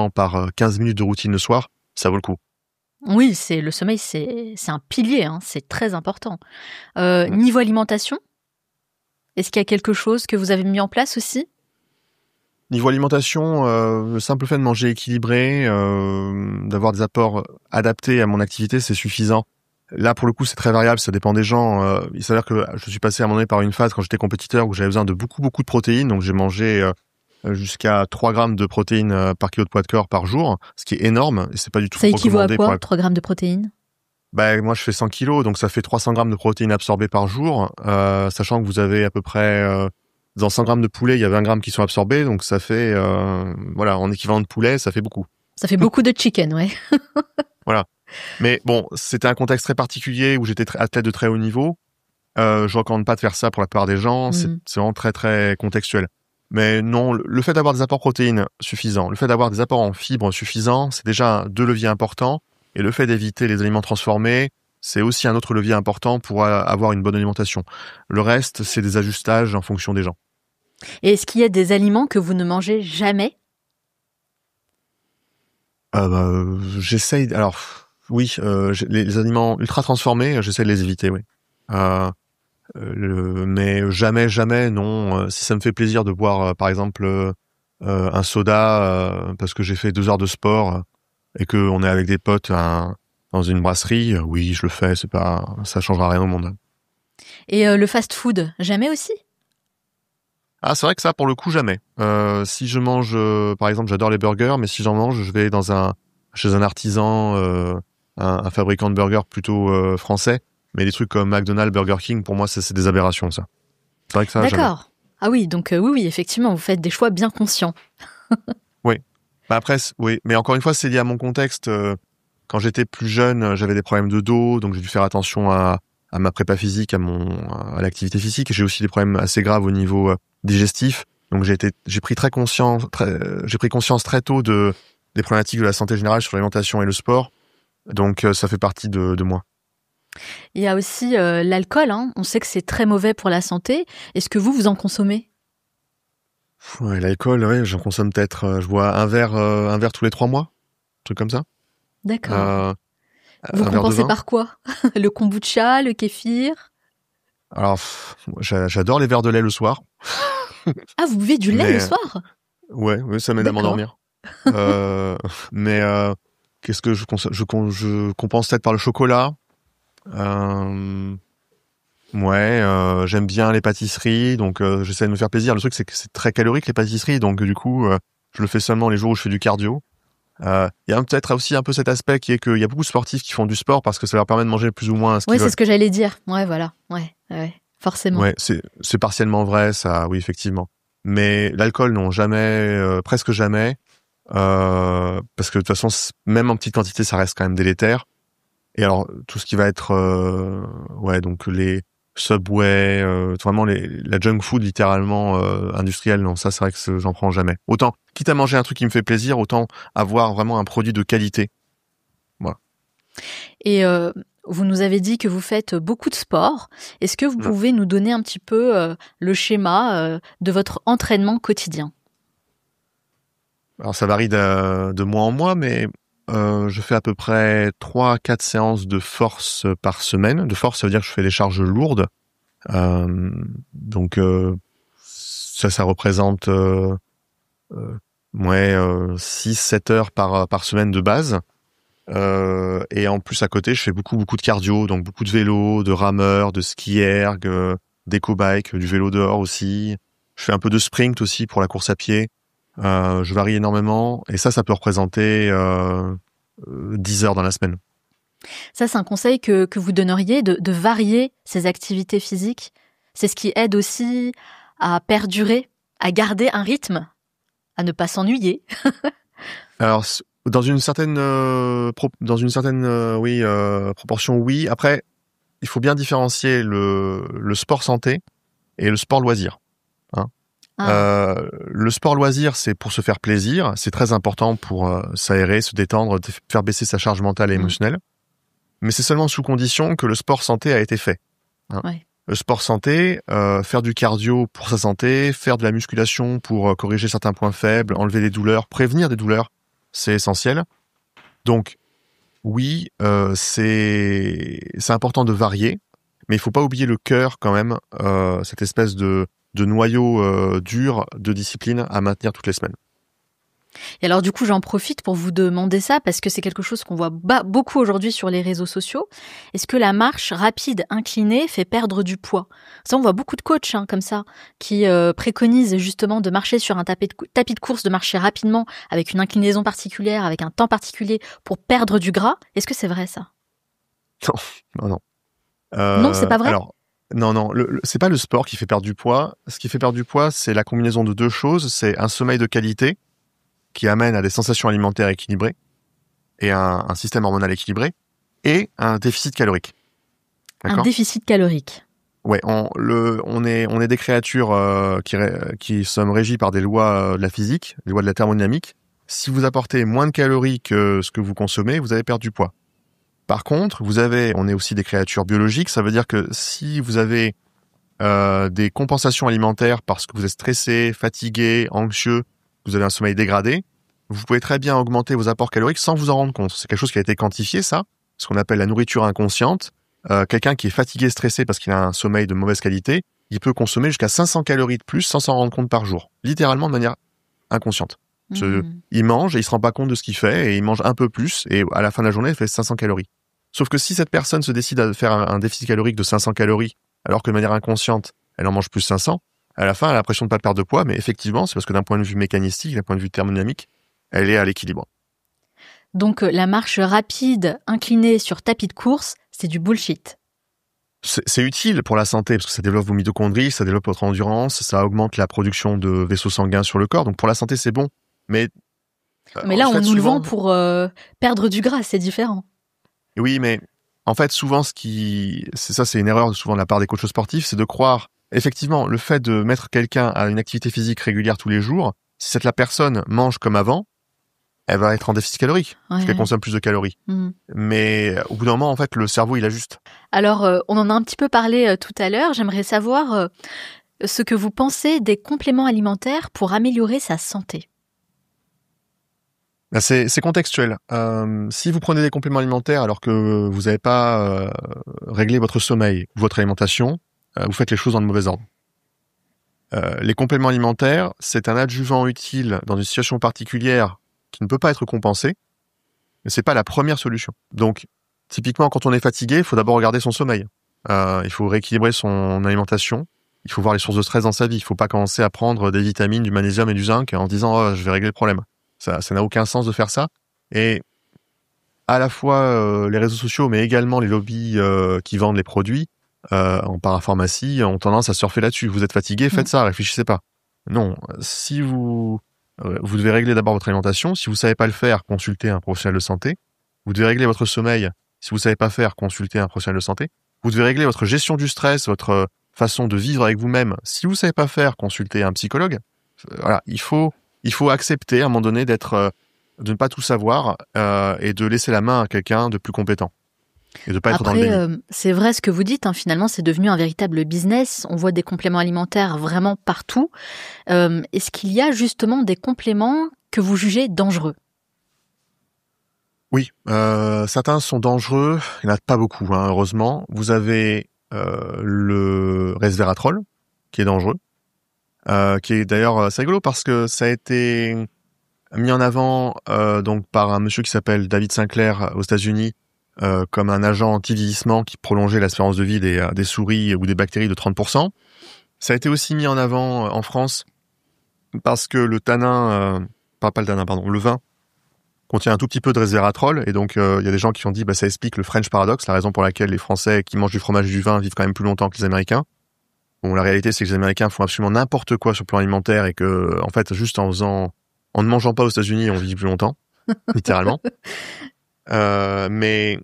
par 15 minutes de routine le soir, ça vaut le coup. Oui, le sommeil, c'est un pilier, hein, c'est très important. Niveau alimentation, est-ce qu'il y a quelque chose que vous avez mis en place aussi? Niveau alimentation, le simple fait de manger équilibré, d'avoir des apports adaptés à mon activité, c'est suffisant. Là, pour le coup, c'est très variable, ça dépend des gens. Il s'avère que je suis passé à un moment donné par une phase quand j'étais compétiteur où j'avais besoin de beaucoup de protéines. Donc, j'ai mangé jusqu'à 3 grammes de protéines par kilo de poids de corps par jour, ce qui est énorme. Et c'est pas du tout recommandé. Ça équivaut à quoi, 3 grammes de protéines? Moi, je fais 100 kilos, donc ça fait 300 grammes de protéines absorbées par jour, sachant que vous avez à peu près... dans 100 grammes de poulet, il y a 20 grammes qui sont absorbés, donc ça fait... en équivalent de poulet, ça fait beaucoup. Ça fait beaucoup de chicken, ouais. Voilà. Mais bon, c'était un contexte très particulier où j'étais athlète de très haut niveau. Je recommande pas de faire ça pour la plupart des gens. C'est vraiment très très contextuel. Mais non, le fait d'avoir des apports protéines suffisants, le fait d'avoir des apports en fibres suffisants, c'est déjà 2 leviers importants. Et le fait d'éviter les aliments transformés, c'est aussi un autre levier important pour avoir une bonne alimentation. Le reste, c'est des ajustages en fonction des gens. Et est-ce qu'il y a des aliments que vous ne mangez jamais? J'essaye... Alors... Oui, les aliments ultra transformés, j'essaie de les éviter, oui. Mais jamais, non. Si ça me fait plaisir de boire, par exemple, un soda parce que j'ai fait 2 heures de sport et que on est avec des potes dans une brasserie, oui, je le fais. Ça changera rien au monde. Et le fast-food, jamais aussi? Ah, c'est vrai que ça, pour le coup, jamais. Si je mange, par exemple, j'adore les burgers, mais si j'en mange, je vais chez un artisan. Un fabricant de burgers plutôt français, mais des trucs comme McDonald's, Burger King, pour moi, c'est des aberrations, ça. C'est vrai que ça, d'accord. Jamais. Ah oui, donc oui, effectivement, vous faites des choix bien conscients. Oui. Après, oui. Mais encore une fois, c'est lié à mon contexte. Quand j'étais plus jeune, j'avais des problèmes de dos, donc j'ai dû faire attention à ma prépa physique, à l'activité physique. Et j'ai aussi des problèmes assez graves au niveau digestif. Donc j'ai pris conscience très tôt des problématiques de la santé générale sur l'alimentation et le sport. Donc ça fait partie de moi. Il y a aussi l'alcool, hein. On sait que c'est très mauvais pour la santé. Est-ce que vous en consommez ? Ouais, l'alcool, ouais, j'en consomme peut-être, je bois un verre tous les 3 mois, un truc comme ça. D'accord. Vous Un verre de compensez vin. par quoi ? Le kombucha, le kéfir ? Alors, j'adore les verres de lait le soir. Ah, vous buvez du lait le soir ? Ouais, ça m'aide à m'endormir. Mais qu'est-ce que je compense peut-être par le chocolat. J'aime bien les pâtisseries, donc j'essaie de me faire plaisir. Le truc, c'est que c'est très calorique les pâtisseries, donc du coup, je le fais seulement les jours où je fais du cardio. Il y a peut-être aussi un peu cet aspect qui est qu'il y a beaucoup de sportifs qui font du sport parce que ça leur permet de manger plus ou moins ce qu'ils veulent. Oui, c'est ce que j'allais dire. Ouais, voilà. Ouais, forcément. Ouais, c'est partiellement vrai, ça, oui, effectivement. Mais l'alcool, non, jamais, presque jamais, parce que de toute façon, même en petite quantité, ça reste quand même délétère. Et alors, tout ce qui va être, donc les Subway, vraiment la junk food littéralement industrielle, non, ça c'est vrai que j'en prends jamais. Autant, quitte à manger un truc qui me fait plaisir, autant avoir vraiment un produit de qualité. Voilà. Et vous nous avez dit que vous faites beaucoup de sport. Est-ce que vous pouvez nous donner un petit peu le schéma de votre entraînement quotidien ? Alors ça varie de mois en mois, mais je fais à peu près 3-4 séances de force par semaine. De force, ça veut dire que je fais des charges lourdes. Donc ça représente 6-7 heures par semaine de base. Et en plus à côté, je fais beaucoup de cardio, donc beaucoup de vélo, de rameur, de ski erg, d'éco-bike, du vélo dehors aussi. Je fais un peu de sprint aussi pour la course à pied. Je varie énormément et ça peut représenter 10 heures dans la semaine. Ça, c'est un conseil que vous donneriez, de varier ses activités physiques. C'est ce qui aide aussi à perdurer, à garder un rythme, à ne pas s'ennuyer. Alors, dans une certaine proportion, oui. Après, il faut bien différencier le sport santé et le sport loisir. Le sport loisir, c'est pour se faire plaisir. C'est très important pour s'aérer, se détendre, faire baisser sa charge mentale et émotionnelle. Mais c'est seulement sous condition que le sport santé a été fait. Ouais. Le sport santé, faire du cardio pour sa santé, faire de la musculation pour corriger certains points faibles, enlever des douleurs, prévenir des douleurs, c'est essentiel. Donc, oui, c'est important de varier, mais il faut pas oublier le cœur quand même, cette espèce de noyau dur de discipline à maintenir toutes les semaines. Et alors du coup, j'en profite pour vous demander ça parce que c'est quelque chose qu'on voit beaucoup aujourd'hui sur les réseaux sociaux. Est-ce que la marche rapide inclinée fait perdre du poids ? Ça, on voit beaucoup de coachs comme ça qui préconisent justement de marcher sur un tapis de course, de marcher rapidement avec une inclinaison particulière, avec un temps particulier pour perdre du gras. Est-ce que c'est vrai ça ? Non. Non, c'est pas vrai ? Alors, non, c'est pas le sport qui fait perdre du poids. Ce qui fait perdre du poids, c'est la combinaison de deux choses. C'est un sommeil de qualité qui amène à des sensations alimentaires équilibrées et un système hormonal équilibré et un déficit calorique. D'accord ? Un déficit calorique. Ouais, on est des créatures qui sommes régies par des lois de la physique, des lois de la thermodynamique. Si vous apportez moins de calories que ce que vous consommez, vous allez perdre du poids. Par contre, on est aussi des créatures biologiques, ça veut dire que si vous avez des compensations alimentaires parce que vous êtes stressé, fatigué, anxieux, vous avez un sommeil dégradé, vous pouvez très bien augmenter vos apports caloriques sans vous en rendre compte. C'est quelque chose qui a été quantifié, ça, ce qu'on appelle la nourriture inconsciente. Quelqu'un qui est fatigué, stressé parce qu'il a un sommeil de mauvaise qualité, il peut consommer jusqu'à 500 calories de plus sans s'en rendre compte par jour, littéralement de manière inconsciente. Il mange et il se rend pas compte de ce qu'il fait et il mange un peu plus et à la fin de la journée, il fait 500 calories. Sauf que si cette personne se décide à faire un déficit calorique de 500 calories alors que de manière inconsciente, elle en mange plus 500, à la fin, elle a l'impression de pas perdre de poids, mais effectivement, c'est parce que d'un point de vue mécanistique, d'un point de vue thermodynamique, elle est à l'équilibre. Donc, la marche rapide, inclinée sur tapis de course, c'est du bullshit. C'est utile pour la santé, parce que ça développe vos mitochondries, ça développe votre endurance, ça augmente la production de vaisseaux sanguins sur le corps. Donc, pour la santé, c'est bon. Mais Mais là, En on fait, nous le souvent, vend pour perdre du gras, c'est différent. oui, mais en fait, souvent, c'est une erreur souvent de la part des coachs sportifs, c'est de croire, effectivement, le fait de mettre quelqu'un à une activité physique régulière tous les jours, si la personne mange comme avant, elle va être en déficit calorique, parce qu'elle consomme plus de calories. Mais au bout d'un moment, en fait, le cerveau, il ajuste. Alors, on en a un petit peu parlé tout à l'heure. J'aimerais savoir ce que vous pensez des compléments alimentaires pour améliorer sa santé. C'est contextuel. Si vous prenez des compléments alimentaires alors que vous n'avez pas réglé votre sommeil ou votre alimentation, vous faites les choses dans le mauvais ordre. Les compléments alimentaires, c'est un adjuvant utile dans une situation particulière qui ne peut pas être compensé, mais c'est pas la première solution. Donc, typiquement, quand on est fatigué, il faut d'abord regarder son sommeil. Il faut rééquilibrer son alimentation. Il faut voir les sources de stress dans sa vie. Il faut pas commencer à prendre des vitamines, du magnésium et du zinc en disant oh, je vais régler le problème. Ça n'a aucun sens de faire ça. Et à la fois les réseaux sociaux, mais également les lobbies qui vendent les produits en parapharmacie ont tendance à surfer là-dessus. Vous êtes fatigué, faites ça, réfléchissez pas. Non, si vous devez régler d'abord votre alimentation. Si vous savez pas le faire, consultez un professionnel de santé. Vous devez régler votre sommeil. Si vous savez pas faire, consultez un professionnel de santé. Vous devez régler votre gestion du stress, votre façon de vivre avec vous-même. Si vous savez pas faire, consultez un psychologue. Voilà, il faut accepter à un moment donné de ne pas tout savoir et de laisser la main à quelqu'un de plus compétent et de pas être dans le déni. C'est vrai ce que vous dites, finalement c'est devenu un véritable business, on voit des compléments alimentaires vraiment partout. Est-ce qu'il y a justement des compléments que vous jugez dangereux ? Oui, certains sont dangereux, il n'y en a pas beaucoup, heureusement. Vous avez le resveratrol, qui est dangereux, qui est d'ailleurs, c'est rigolo parce que ça a été mis en avant donc par un monsieur qui s'appelle David Sinclair aux États-Unis comme un agent anti-vieillissement qui prolongeait l'espérance de vie des souris ou des bactéries de 30%. Ça a été aussi mis en avant en France parce que le vin contient un tout petit peu de resveratrol et donc il y a des gens qui ont dit ça explique le French paradox, la raison pour laquelle les Français qui mangent du fromage et du vin vivent quand même plus longtemps que les Américains. Bon, la réalité c'est que les Américains font absolument n'importe quoi sur le plan alimentaire et que en fait juste en ne mangeant pas aux États-Unis, on vit plus longtemps, littéralement. Mais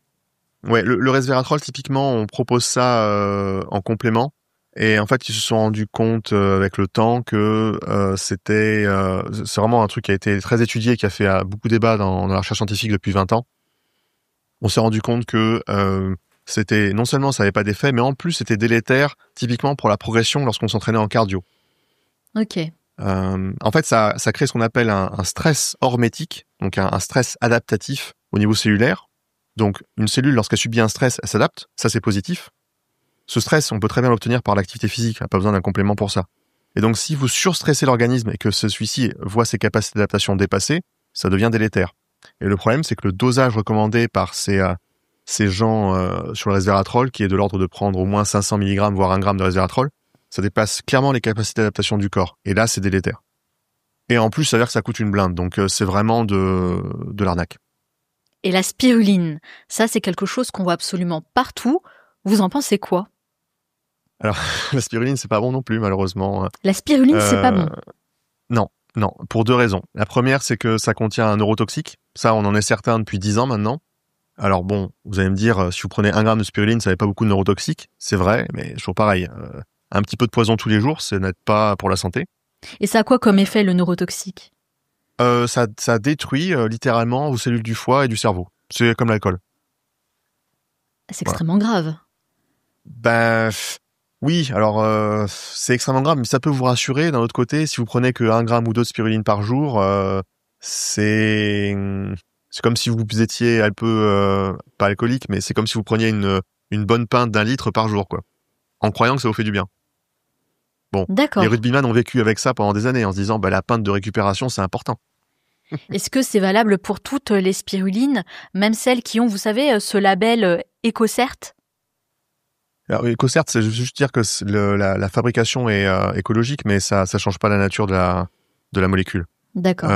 ouais, le resveratrol typiquement, on propose ça en complément. Et en fait, ils se sont rendus compte avec le temps que c'est vraiment un truc qui a été très étudié, qui a fait beaucoup débat dans la recherche scientifique depuis 20 ans. On s'est rendu compte que c'était non seulement ça n'avait pas d'effet, mais en plus c'était délétère, typiquement pour la progression lorsqu'on s'entraînait en cardio. Ok. En fait, ça crée ce qu'on appelle un stress hormétique, donc un stress adaptatif au niveau cellulaire. Donc, une cellule, lorsqu'elle subit un stress, elle s'adapte. Ça, c'est positif. Ce stress, on peut très bien l'obtenir par l'activité physique. On n'a pas besoin d'un complément pour ça. Et donc, si vous surstressez l'organisme et que celui-ci voit ses capacités d'adaptation dépassées, ça devient délétère. Et le problème, c'est que le dosage recommandé par ces gens sur le resveratrol, qui est de l'ordre de prendre au moins 500 mg, voire 1 g de resveratrol, ça dépasse clairement les capacités d'adaptation du corps. Et là, c'est délétère. Et en plus, ça veut dire que ça coûte une blinde. Donc, c'est vraiment de l'arnaque. Et la spiruline, ça, c'est quelque chose qu'on voit absolument partout. Vous en pensez quoi ? Alors, la spiruline, c'est pas bon non plus, malheureusement. La spiruline, c'est pas bon ? Non, pour 2 raisons. La première, c'est que ça contient un neurotoxique. Ça, on en est certain depuis 10 ans maintenant. Alors bon, vous allez me dire, si vous prenez 1 g de spiruline, ça n'avait pas beaucoup de neurotoxiques. C'est vrai, mais toujours pareil. Un petit peu de poison tous les jours, ça n'aide pas pour la santé. Et ça a quoi comme effet, le neurotoxique ? Ça détruit littéralement vos cellules du foie et du cerveau. C'est comme l'alcool. C'est extrêmement grave. Oui, alors c'est extrêmement grave, mais ça peut vous rassurer. D'un autre côté, si vous prenez que 1 gramme ou 2 de spiruline par jour, c'est comme si vous étiez un peu pas alcoolique, mais c'est comme si vous preniez une bonne pinte d'1 litre par jour, quoi, en croyant que ça vous fait du bien. Bon, D'accord. Les rugbyman ont vécu avec ça pendant des années en se disant la pinte de récupération, c'est important. Est-ce que c'est valable pour toutes les spirulines, même celles qui ont, vous savez, ce label EcoCert ? Alors, EcoCert, c'est juste dire que la fabrication est écologique, mais ça change pas la nature de la molécule. D'accord.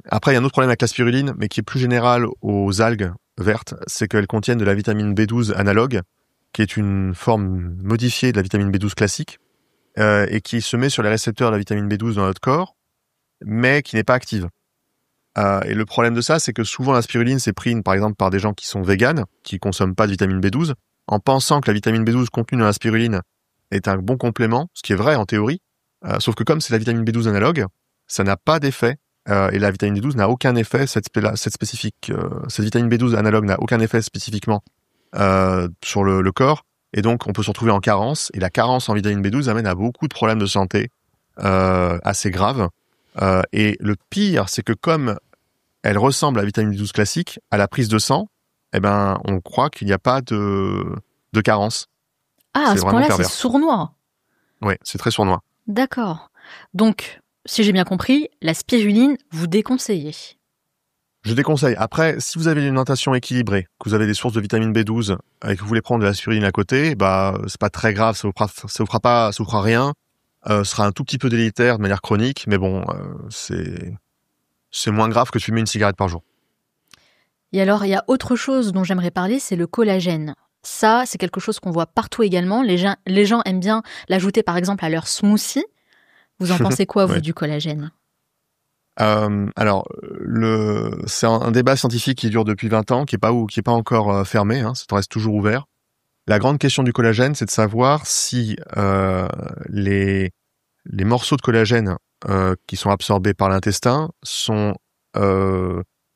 Après, il y a un autre problème avec la spiruline, mais qui est plus général aux algues vertes, c'est qu'elles contiennent de la vitamine B12 analogue, qui est une forme modifiée de la vitamine B12 classique, et qui se met sur les récepteurs de la vitamine B12 dans notre corps, mais qui n'est pas active. Et le problème de ça, c'est que souvent la spiruline, c'est pris, par exemple, par des gens qui sont véganes, qui consomment pas de vitamine B12, en pensant que la vitamine B12 contenue dans la spiruline est un bon complément, ce qui est vrai en théorie, sauf que comme c'est la vitamine B12 analogue, ça n'a pas d'effet, et la vitamine B12 n'a aucun effet, cette vitamine B12 analogue n'a aucun effet spécifiquement sur le corps, et donc on peut se retrouver en carence, et la carence en vitamine B12 amène à beaucoup de problèmes de santé assez graves, et le pire, c'est que comme elle ressemble à la vitamine B12 classique, à la prise de sang, eh ben, on croit qu'il n'y a pas de carence. Ah, à ce point-là, c'est sournois. Oui, c'est très sournois. D'accord. Donc, si j'ai bien compris, la spiruline, vous déconseillez. Je déconseille. Après, si vous avez une alimentation équilibrée, que vous avez des sources de vitamine B12 et que vous voulez prendre de la spiruline à côté, bah, c'est pas très grave, ça vous fera rien. Ce sera un tout petit peu délétère de manière chronique, mais bon, c'est moins grave que de fumer une cigarette par jour. Et alors, il y a autre chose dont j'aimerais parler, c'est le collagène. Ça, c'est quelque chose qu'on voit partout également. Les gens aiment bien l'ajouter, par exemple, à leur smoothie. Vous en pensez quoi, vous, du collagène ? Alors, c'est un débat scientifique qui dure depuis 20 ans, qui est pas encore fermé, hein, ça reste toujours ouvert. La grande question du collagène, c'est de savoir si les morceaux de collagène qui sont absorbés par l'intestin sont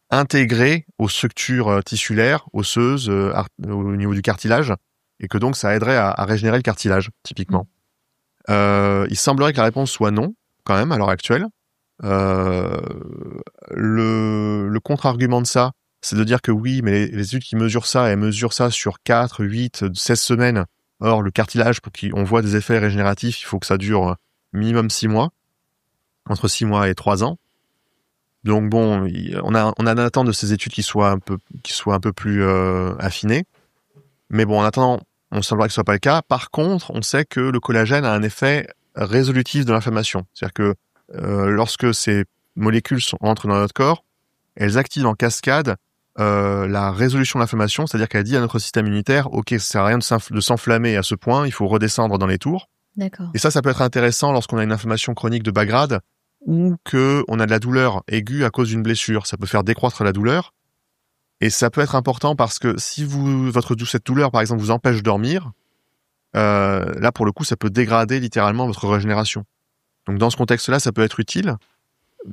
intégrés aux structures tissulaires, osseuses, au niveau du cartilage, et que donc ça aiderait à régénérer le cartilage, typiquement. Il semblerait que la réponse soit non, quand même, à l'heure actuelle. Le contre-argument de ça, c'est de dire que oui, mais les études qui mesurent ça, elles mesurent ça sur 4, 8, 16 semaines. Or, le cartilage, pour qu'on voit des effets régénératifs, il faut que ça dure minimum 6 mois. Entre 6 mois et 3 ans. Donc bon, on a en attente de ces études qui soient un peu plus affinées. Mais bon, en attendant, on semblerait que ce soit pas le cas. Par contre, on sait que le collagène a un effet résolutif de l'inflammation. C'est-à-dire que lorsque ces molécules entrent dans notre corps, elles activent en cascade la résolution de l'inflammation, c'est-à-dire qu'elle dit à notre système immunitaire, ok, ça sert à rien de s'enflammer à ce point, il faut redescendre dans les tours. D'accord. Et ça peut être intéressant lorsqu'on a une inflammation chronique de bas grade ou que on a de la douleur aiguë à cause d'une blessure. Ça peut faire décroître la douleur. Et ça peut être important parce que si cette douleur, par exemple, vous empêche de dormir, là, pour le coup, ça peut dégrader littéralement votre régénération. Donc, dans ce contexte-là, ça peut être utile.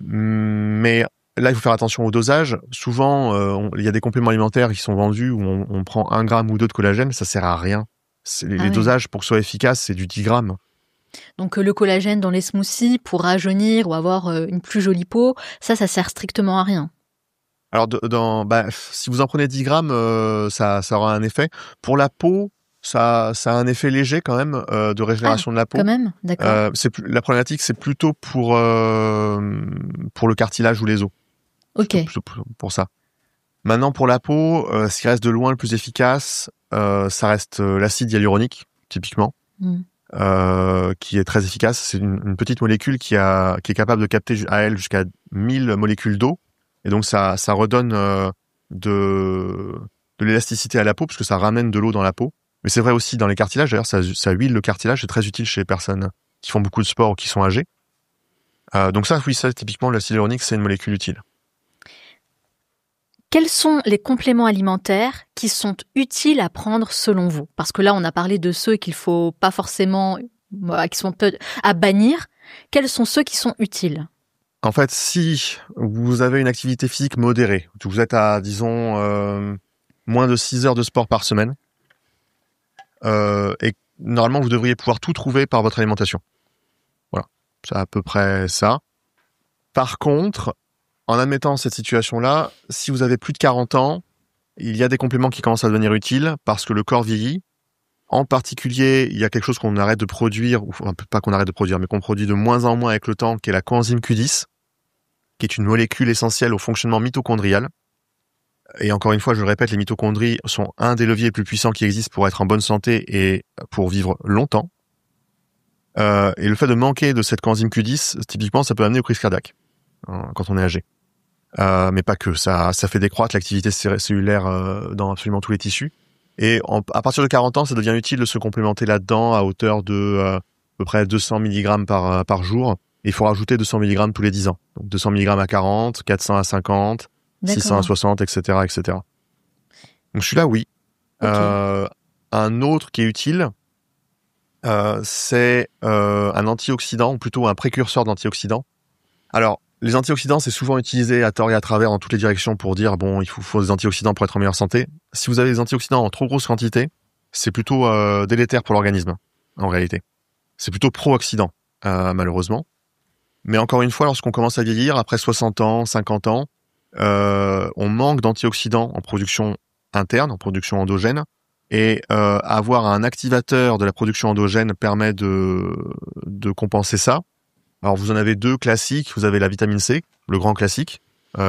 Mais là, il faut faire attention au dosage. Souvent, il y a des compléments alimentaires qui sont vendus où on prend 1 gramme ou 2 de collagène. Ça sert à rien. Les dosages, pour que ce soit efficace, c'est du 10 grammes. Donc, le collagène dans les smoothies pour rajeunir ou avoir une plus jolie peau, ça sert strictement à rien. Alors, si vous en prenez 10 grammes, ça aura un effet. Pour la peau, ça a un effet léger quand même de régénération de la peau. Quand même, d'accord. La problématique, c'est plutôt pour le cartilage ou les os. Ok. Plutôt pour ça. Maintenant, pour la peau, ce qui reste de loin le plus efficace, ça reste l'acide hyaluronique, typiquement, qui est très efficace. C'est une petite molécule qui est capable de capter à elle jusqu'à 1000 molécules d'eau. Et donc, ça redonne de l'élasticité à la peau, parce que ça ramène de l'eau dans la peau. Mais c'est vrai aussi dans les cartilages. D'ailleurs, ça huile le cartilage. C'est très utile chez les personnes qui font beaucoup de sport ou qui sont âgées. Donc ça, typiquement, l'acide hyaluronique, c'est une molécule utile. Quels sont les compléments alimentaires qui sont utiles à prendre selon vous ? Parce que là, on a parlé de ceux qu'il faut pas forcément, qui sont à bannir. Quels sont ceux qui sont utiles ? En fait, si vous avez une activité physique modérée, vous êtes à, disons, moins de 6 heures de sport par semaine, et normalement, vous devriez pouvoir tout trouver par votre alimentation. Voilà, c'est à peu près ça. Par contre, en admettant cette situation-là, si vous avez plus de 40 ans, il y a des compléments qui commencent à devenir utiles parce que le corps vieillit. En particulier, il y a quelque chose qu'on arrête de produire, ou pas qu'on arrête de produire, mais qu'on produit de moins en moins avec le temps, qui est la coenzyme Q10, qui est une molécule essentielle au fonctionnement mitochondrial. Et encore une fois, je le répète, les mitochondries sont un des leviers les plus puissants qui existent pour être en bonne santé et pour vivre longtemps. Et le fait de manquer de cette coenzyme Q10, typiquement, ça peut amener aux crises cardiaques quand on est âgé. Mais pas que, ça fait décroître l'activité cellulaire dans absolument tous les tissus. Et à partir de 40 ans, ça devient utile de se complémenter là-dedans à hauteur de à peu près 200 mg par jour. il faut rajouter 200 mg tous les 10 ans. Donc 200 mg à 40, 400 à 50, D'accord. 600 à 60, etc., etc. Donc celui-là, oui. Ok. Un autre qui est utile, c'est un antioxydant, ou plutôt un précurseur d'antioxydants. Alors, les antioxydants, c'est souvent utilisé à tort et à travers dans toutes les directions pour dire, bon, il faut des antioxydants pour être en meilleure santé. Si vous avez des antioxydants en trop grosse quantité, c'est plutôt délétère pour l'organisme, en réalité. C'est plutôt pro-oxydant, malheureusement. Mais encore une fois, lorsqu'on commence à vieillir, après 60 ans, 50 ans, on manque d'antioxydants en production interne, en production endogène. Et avoir un activateur de la production endogène permet de compenser ça. Alors, vous en avez deux classiques. Vous avez la vitamine C, le grand classique,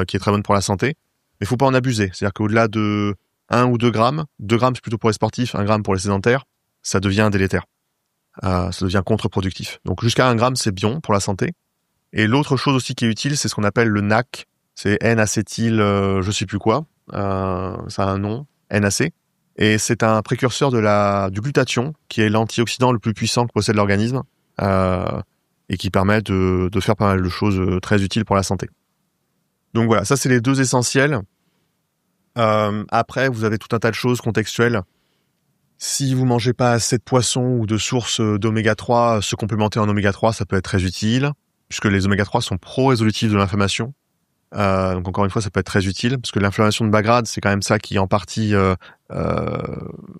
qui est très bonne pour la santé. Mais il faut pas en abuser. C'est-à-dire qu'au-delà de 1 ou 2 grammes, 2 grammes c'est plutôt pour les sportifs, 1 gramme pour les sédentaires, ça devient délétère. Ça devient contre-productif. Donc, jusqu'à 1 gramme, c'est bien pour la santé. Et l'autre chose aussi qui est utile, c'est ce qu'on appelle le NAC. C'est N-acétyl, je sais plus quoi. Ça a un nom, NAC. Et c'est un précurseur du glutathion, qui est l'antioxydant le plus puissant que possède l'organisme, et qui permet de faire pas mal de choses très utiles pour la santé. Donc voilà, ça c'est les deux essentiels. Après, vous avez tout un tas de choses contextuelles. Si vous mangez pas assez de poissons ou de sources d'oméga 3, se complémenter en oméga 3, ça peut être très utile, puisque les oméga 3 sont pro-résolutifs de l'inflammation. Donc encore une fois, ça peut être très utile, parce que l'inflammation de bas grade, c'est quand même ça qui en partie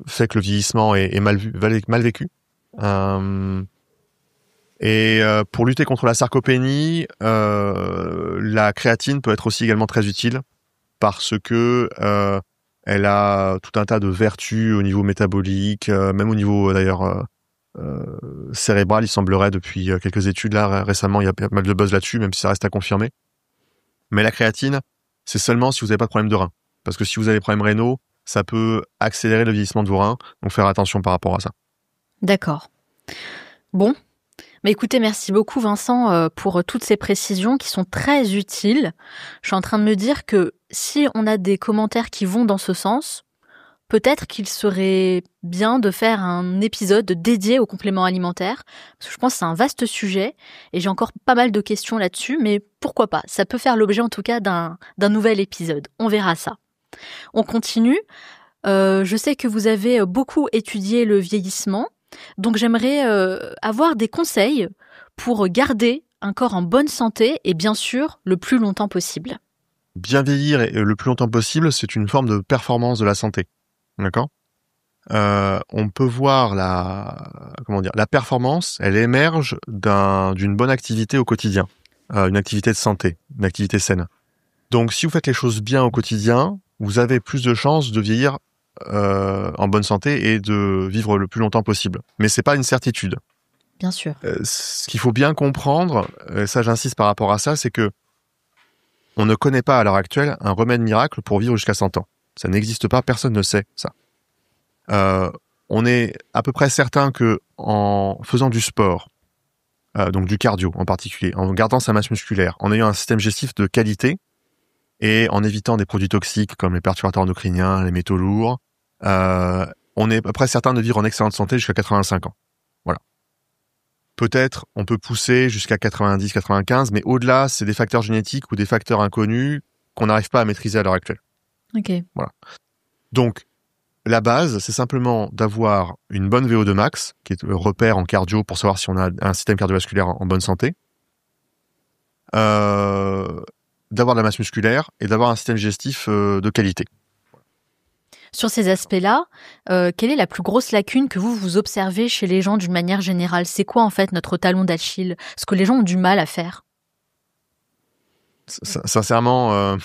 fait que le vieillissement est mal vécu. Et pour lutter contre la sarcopénie, la créatine peut être aussi également très utile, parce que elle a tout un tas de vertus au niveau métabolique, même au niveau d'ailleurs cérébral. Il semblerait depuis quelques études là récemment, il y a pas mal de buzz là-dessus, même si ça reste à confirmer. Mais la créatine, c'est seulement si vous n'avez pas de problème de rein. Parce que si vous avez des problèmes rénaux, ça peut accélérer le vieillissement de vos reins. Donc faire attention par rapport à ça. D'accord. Bon. Mais écoutez, merci beaucoup Vincent pour toutes ces précisions qui sont très utiles. Je suis en train de me dire que si on a des commentaires qui vont dans ce sens, peut-être qu'il serait bien de faire un épisode dédié aux compléments alimentaires, parce que je pense que c'est un vaste sujet, et j'ai encore pas mal de questions là-dessus, mais pourquoi pas? Ça peut faire l'objet en tout cas d'un nouvel épisode. On verra ça. On continue. Je sais que vous avez beaucoup étudié le vieillissement, donc j'aimerais avoir des conseils pour garder un corps en bonne santé et bien sûr le plus longtemps possible. Bien vieillir le plus longtemps possible, c'est une forme de performance de la santé. D'accord ? On peut voir la performance, elle émerge d'une bonne activité au quotidien, une activité de santé, une activité saine. Donc, si vous faites les choses bien au quotidien, vous avez plus de chances de vieillir en bonne santé et de vivre le plus longtemps possible. Mais c'est pas une certitude. Bien sûr. Ce qu'il faut bien comprendre, ça j'insiste par rapport à ça, c'est que on ne connaît pas à l'heure actuelle un remède miracle pour vivre jusqu'à 100 ans. Ça n'existe pas, personne ne sait ça. On est à peu près certain que en faisant du sport, donc du cardio en particulier, en gardant sa masse musculaire, en ayant un système digestif de qualité et en évitant des produits toxiques comme les perturbateurs endocriniens, les métaux lourds, on est à peu près certain de vivre en excellente santé jusqu'à 85 ans. Voilà. Peut-être on peut pousser jusqu'à 90, 95, mais au-delà, c'est des facteurs génétiques ou des facteurs inconnus qu'on n'arrive pas à maîtriser à l'heure actuelle. Ok. Voilà. Donc, la base, c'est simplement d'avoir une bonne VO2 max, qui est le repère en cardio pour savoir si on a un système cardiovasculaire en bonne santé, d'avoir de la masse musculaire et d'avoir un système digestif de qualité. Sur ces aspects-là, quelle est la plus grosse lacune que vous observez chez les gens d'une manière générale? C'est quoi en fait notre talon d'Achille? Ce que les gens ont du mal à faire? Sincèrement,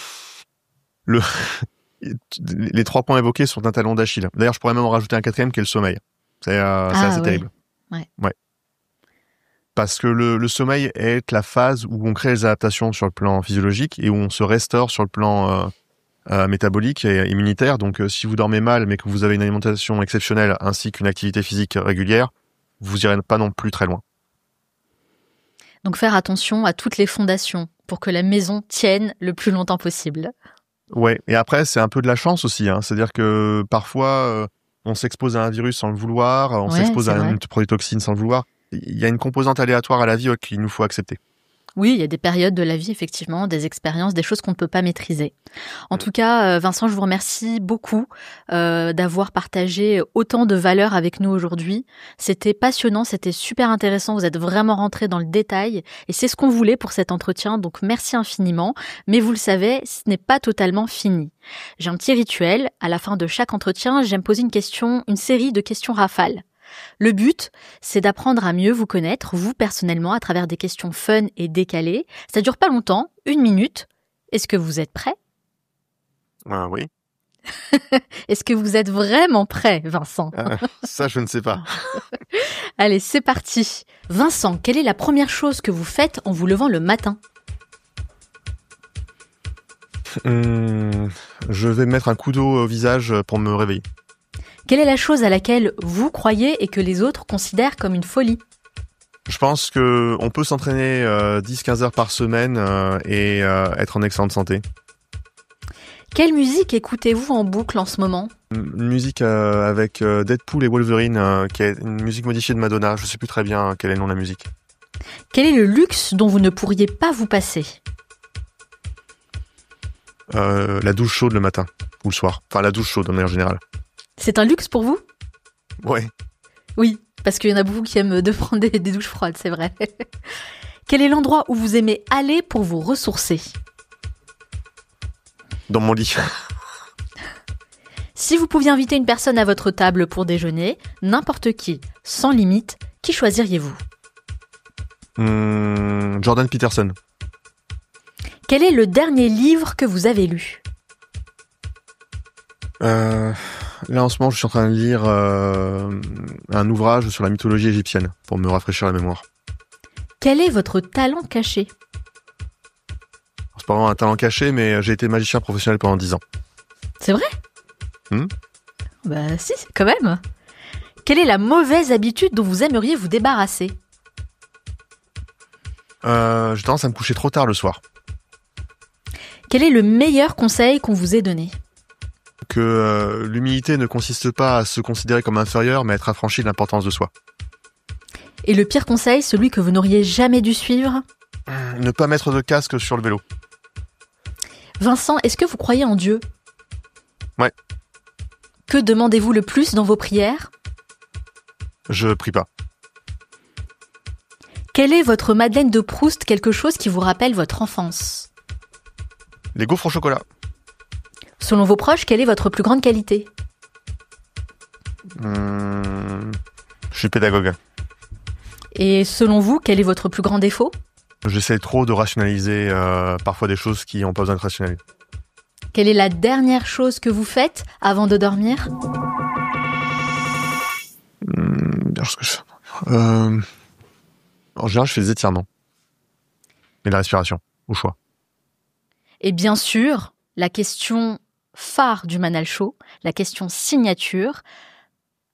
les 3 points évoqués sont un talon d'Achille. D'ailleurs, je pourrais même en rajouter un 4e qui est le sommeil. C'est assez terrible. Ouais. Parce que le sommeil est la phase où on crée les adaptations sur le plan physiologique et où on se restaure sur le plan métabolique et immunitaire. Donc, si vous dormez mal, mais que vous avez une alimentation exceptionnelle ainsi qu'une activité physique régulière, vous irez pas non plus très loin. Donc, faire attention à toutes les fondations pour que la maison tienne le plus longtemps possible. Ouais, et après, c'est un peu de la chance aussi. C'est-à-dire que parfois, on s'expose à un virus sans le vouloir, on s'expose à un produit toxine sans le vouloir. Il y a une composante aléatoire à la vie qu'il nous faut accepter. Oui, il y a des périodes de la vie, effectivement, des expériences, des choses qu'on ne peut pas maîtriser. En tout cas, Vincent, je vous remercie beaucoup d'avoir partagé autant de valeurs avec nous aujourd'hui. C'était passionnant, c'était super intéressant. Vous êtes vraiment rentré dans le détail et c'est ce qu'on voulait pour cet entretien. Donc, merci infiniment. Mais vous le savez, ce n'est pas totalement fini. J'ai un petit rituel. À la fin de chaque entretien, j'aime poser une série de questions rafales. Le but, c'est d'apprendre à mieux vous connaître, vous personnellement, à travers des questions fun et décalées. Ça dure pas longtemps, 1 minute. Est-ce que vous êtes prêt ? Oui. Est-ce que vous êtes vraiment prêt, Vincent ? Ça, je ne sais pas. Allez, c'est parti. Vincent, quelle est la première chose que vous faites en vous levant le matin ? Je vais mettre un coup d'eau au visage pour me réveiller. Quelle est la chose à laquelle vous croyez et que les autres considèrent comme une folie ? Je pense que on peut s'entraîner 10-15 heures par semaine et être en excellente santé. Quelle musique écoutez-vous en boucle en ce moment ? Une musique avec Deadpool et Wolverine, qui est une musique modifiée de Madonna. Je sais plus très bien quel est le nom de la musique. Quel est le luxe dont vous ne pourriez pas vous passer ? La douche chaude le matin ou le soir. Enfin, la douche chaude de manière générale. C'est un luxe pour vous ? Ouais. Oui, parce qu'il y en a beaucoup qui aiment de prendre des douches froides, c'est vrai. Quel est l'endroit où vous aimez aller pour vous ressourcer ? Dans mon lit. Si vous pouviez inviter une personne à votre table pour déjeuner, n'importe qui, sans limite, qui choisiriez-vous ? Jordan Peterson. Quel est le dernier livre que vous avez lu ? Là, en ce moment, je suis en train de lire un ouvrage sur la mythologie égyptienne pour me rafraîchir la mémoire. Quel est votre talent caché ? C'est pas vraiment un talent caché, mais j'ai été magicien professionnel pendant 10 ans. C'est vrai ? Bah si, quand même. Quelle est la mauvaise habitude dont vous aimeriez vous débarrasser ? J'ai tendance à me coucher trop tard le soir. Quel est le meilleur conseil qu'on vous ait donné ? Que l'humilité ne consiste pas à se considérer comme inférieur, mais à être affranchi de l'importance de soi. Et le pire conseil, celui que vous n'auriez jamais dû suivre ? Ne pas mettre de casque sur le vélo. Vincent, est-ce que vous croyez en Dieu ? Ouais. Que demandez-vous le plus dans vos prières ? Je prie pas. Quelle est votre Madeleine de Proust, quelque chose qui vous rappelle votre enfance ? Les gaufres au chocolat. Selon vos proches, quelle est votre plus grande qualité ? Je suis pédagogue. Et selon vous, quel est votre plus grand défaut ? J'essaie trop de rationaliser parfois des choses qui n'ont pas besoin de rationaliser. Quelle est la dernière chose que vous faites avant de dormir ? Ce que je fais. En général, je fais des étirements. Et la respiration, au choix. Et bien sûr, la question phare du Manal Show, la question signature,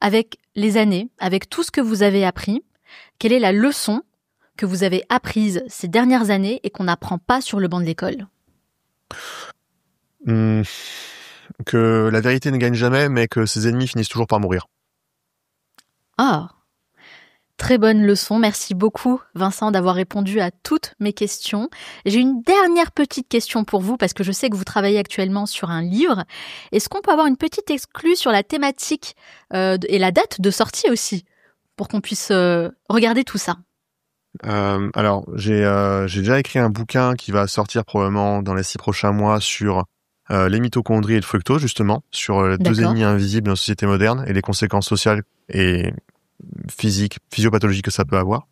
avec les années, avec tout ce que vous avez appris, quelle est la leçon que vous avez apprise ces dernières années et qu'on n'apprend pas sur le banc de l'école ? Que la vérité ne gagne jamais, mais que ses ennemis finissent toujours par mourir. Ah, très bonne leçon. Merci beaucoup, Vincent, d'avoir répondu à toutes mes questions. J'ai une dernière petite question pour vous, parce que je sais que vous travaillez actuellement sur un livre. Est-ce qu'on peut avoir une petite exclue sur la thématique et la date de sortie aussi, pour qu'on puisse regarder tout ça ? Alors, j'ai déjà écrit un bouquin qui va sortir probablement dans les 6 prochains mois sur les mitochondries et le fructose, justement, sur les deux ennemis invisibles de la société moderne et les conséquences sociales et physiques, physiopathologiques que ça peut avoir.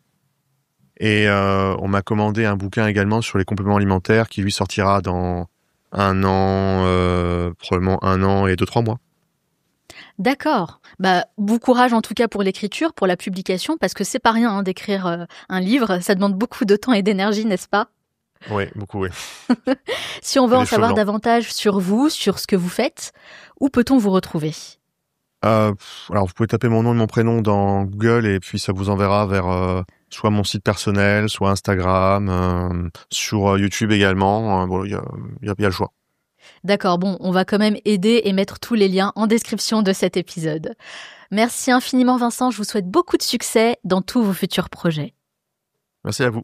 Et on m'a commandé un bouquin également sur les compléments alimentaires qui lui sortira dans 1 an, probablement 1 an et 2-3 mois. D'accord. Bon courage en tout cas pour l'écriture, pour la publication, parce que c'est pas rien d'écrire un livre, ça demande beaucoup de temps et d'énergie, n'est-ce pas ? Oui, beaucoup, oui. Si on veut en savoir davantage sur vous, sur ce que vous faites, où peut-on vous retrouver ? Alors, vous pouvez taper mon nom et mon prénom dans Google et puis ça vous enverra vers soit mon site personnel, soit Instagram, sur YouTube également. Bon, il y a le choix. D'accord, bon, on va quand même aider et mettre tous les liens en description de cet épisode. Merci infiniment Vincent, je vous souhaite beaucoup de succès dans tous vos futurs projets. Merci à vous.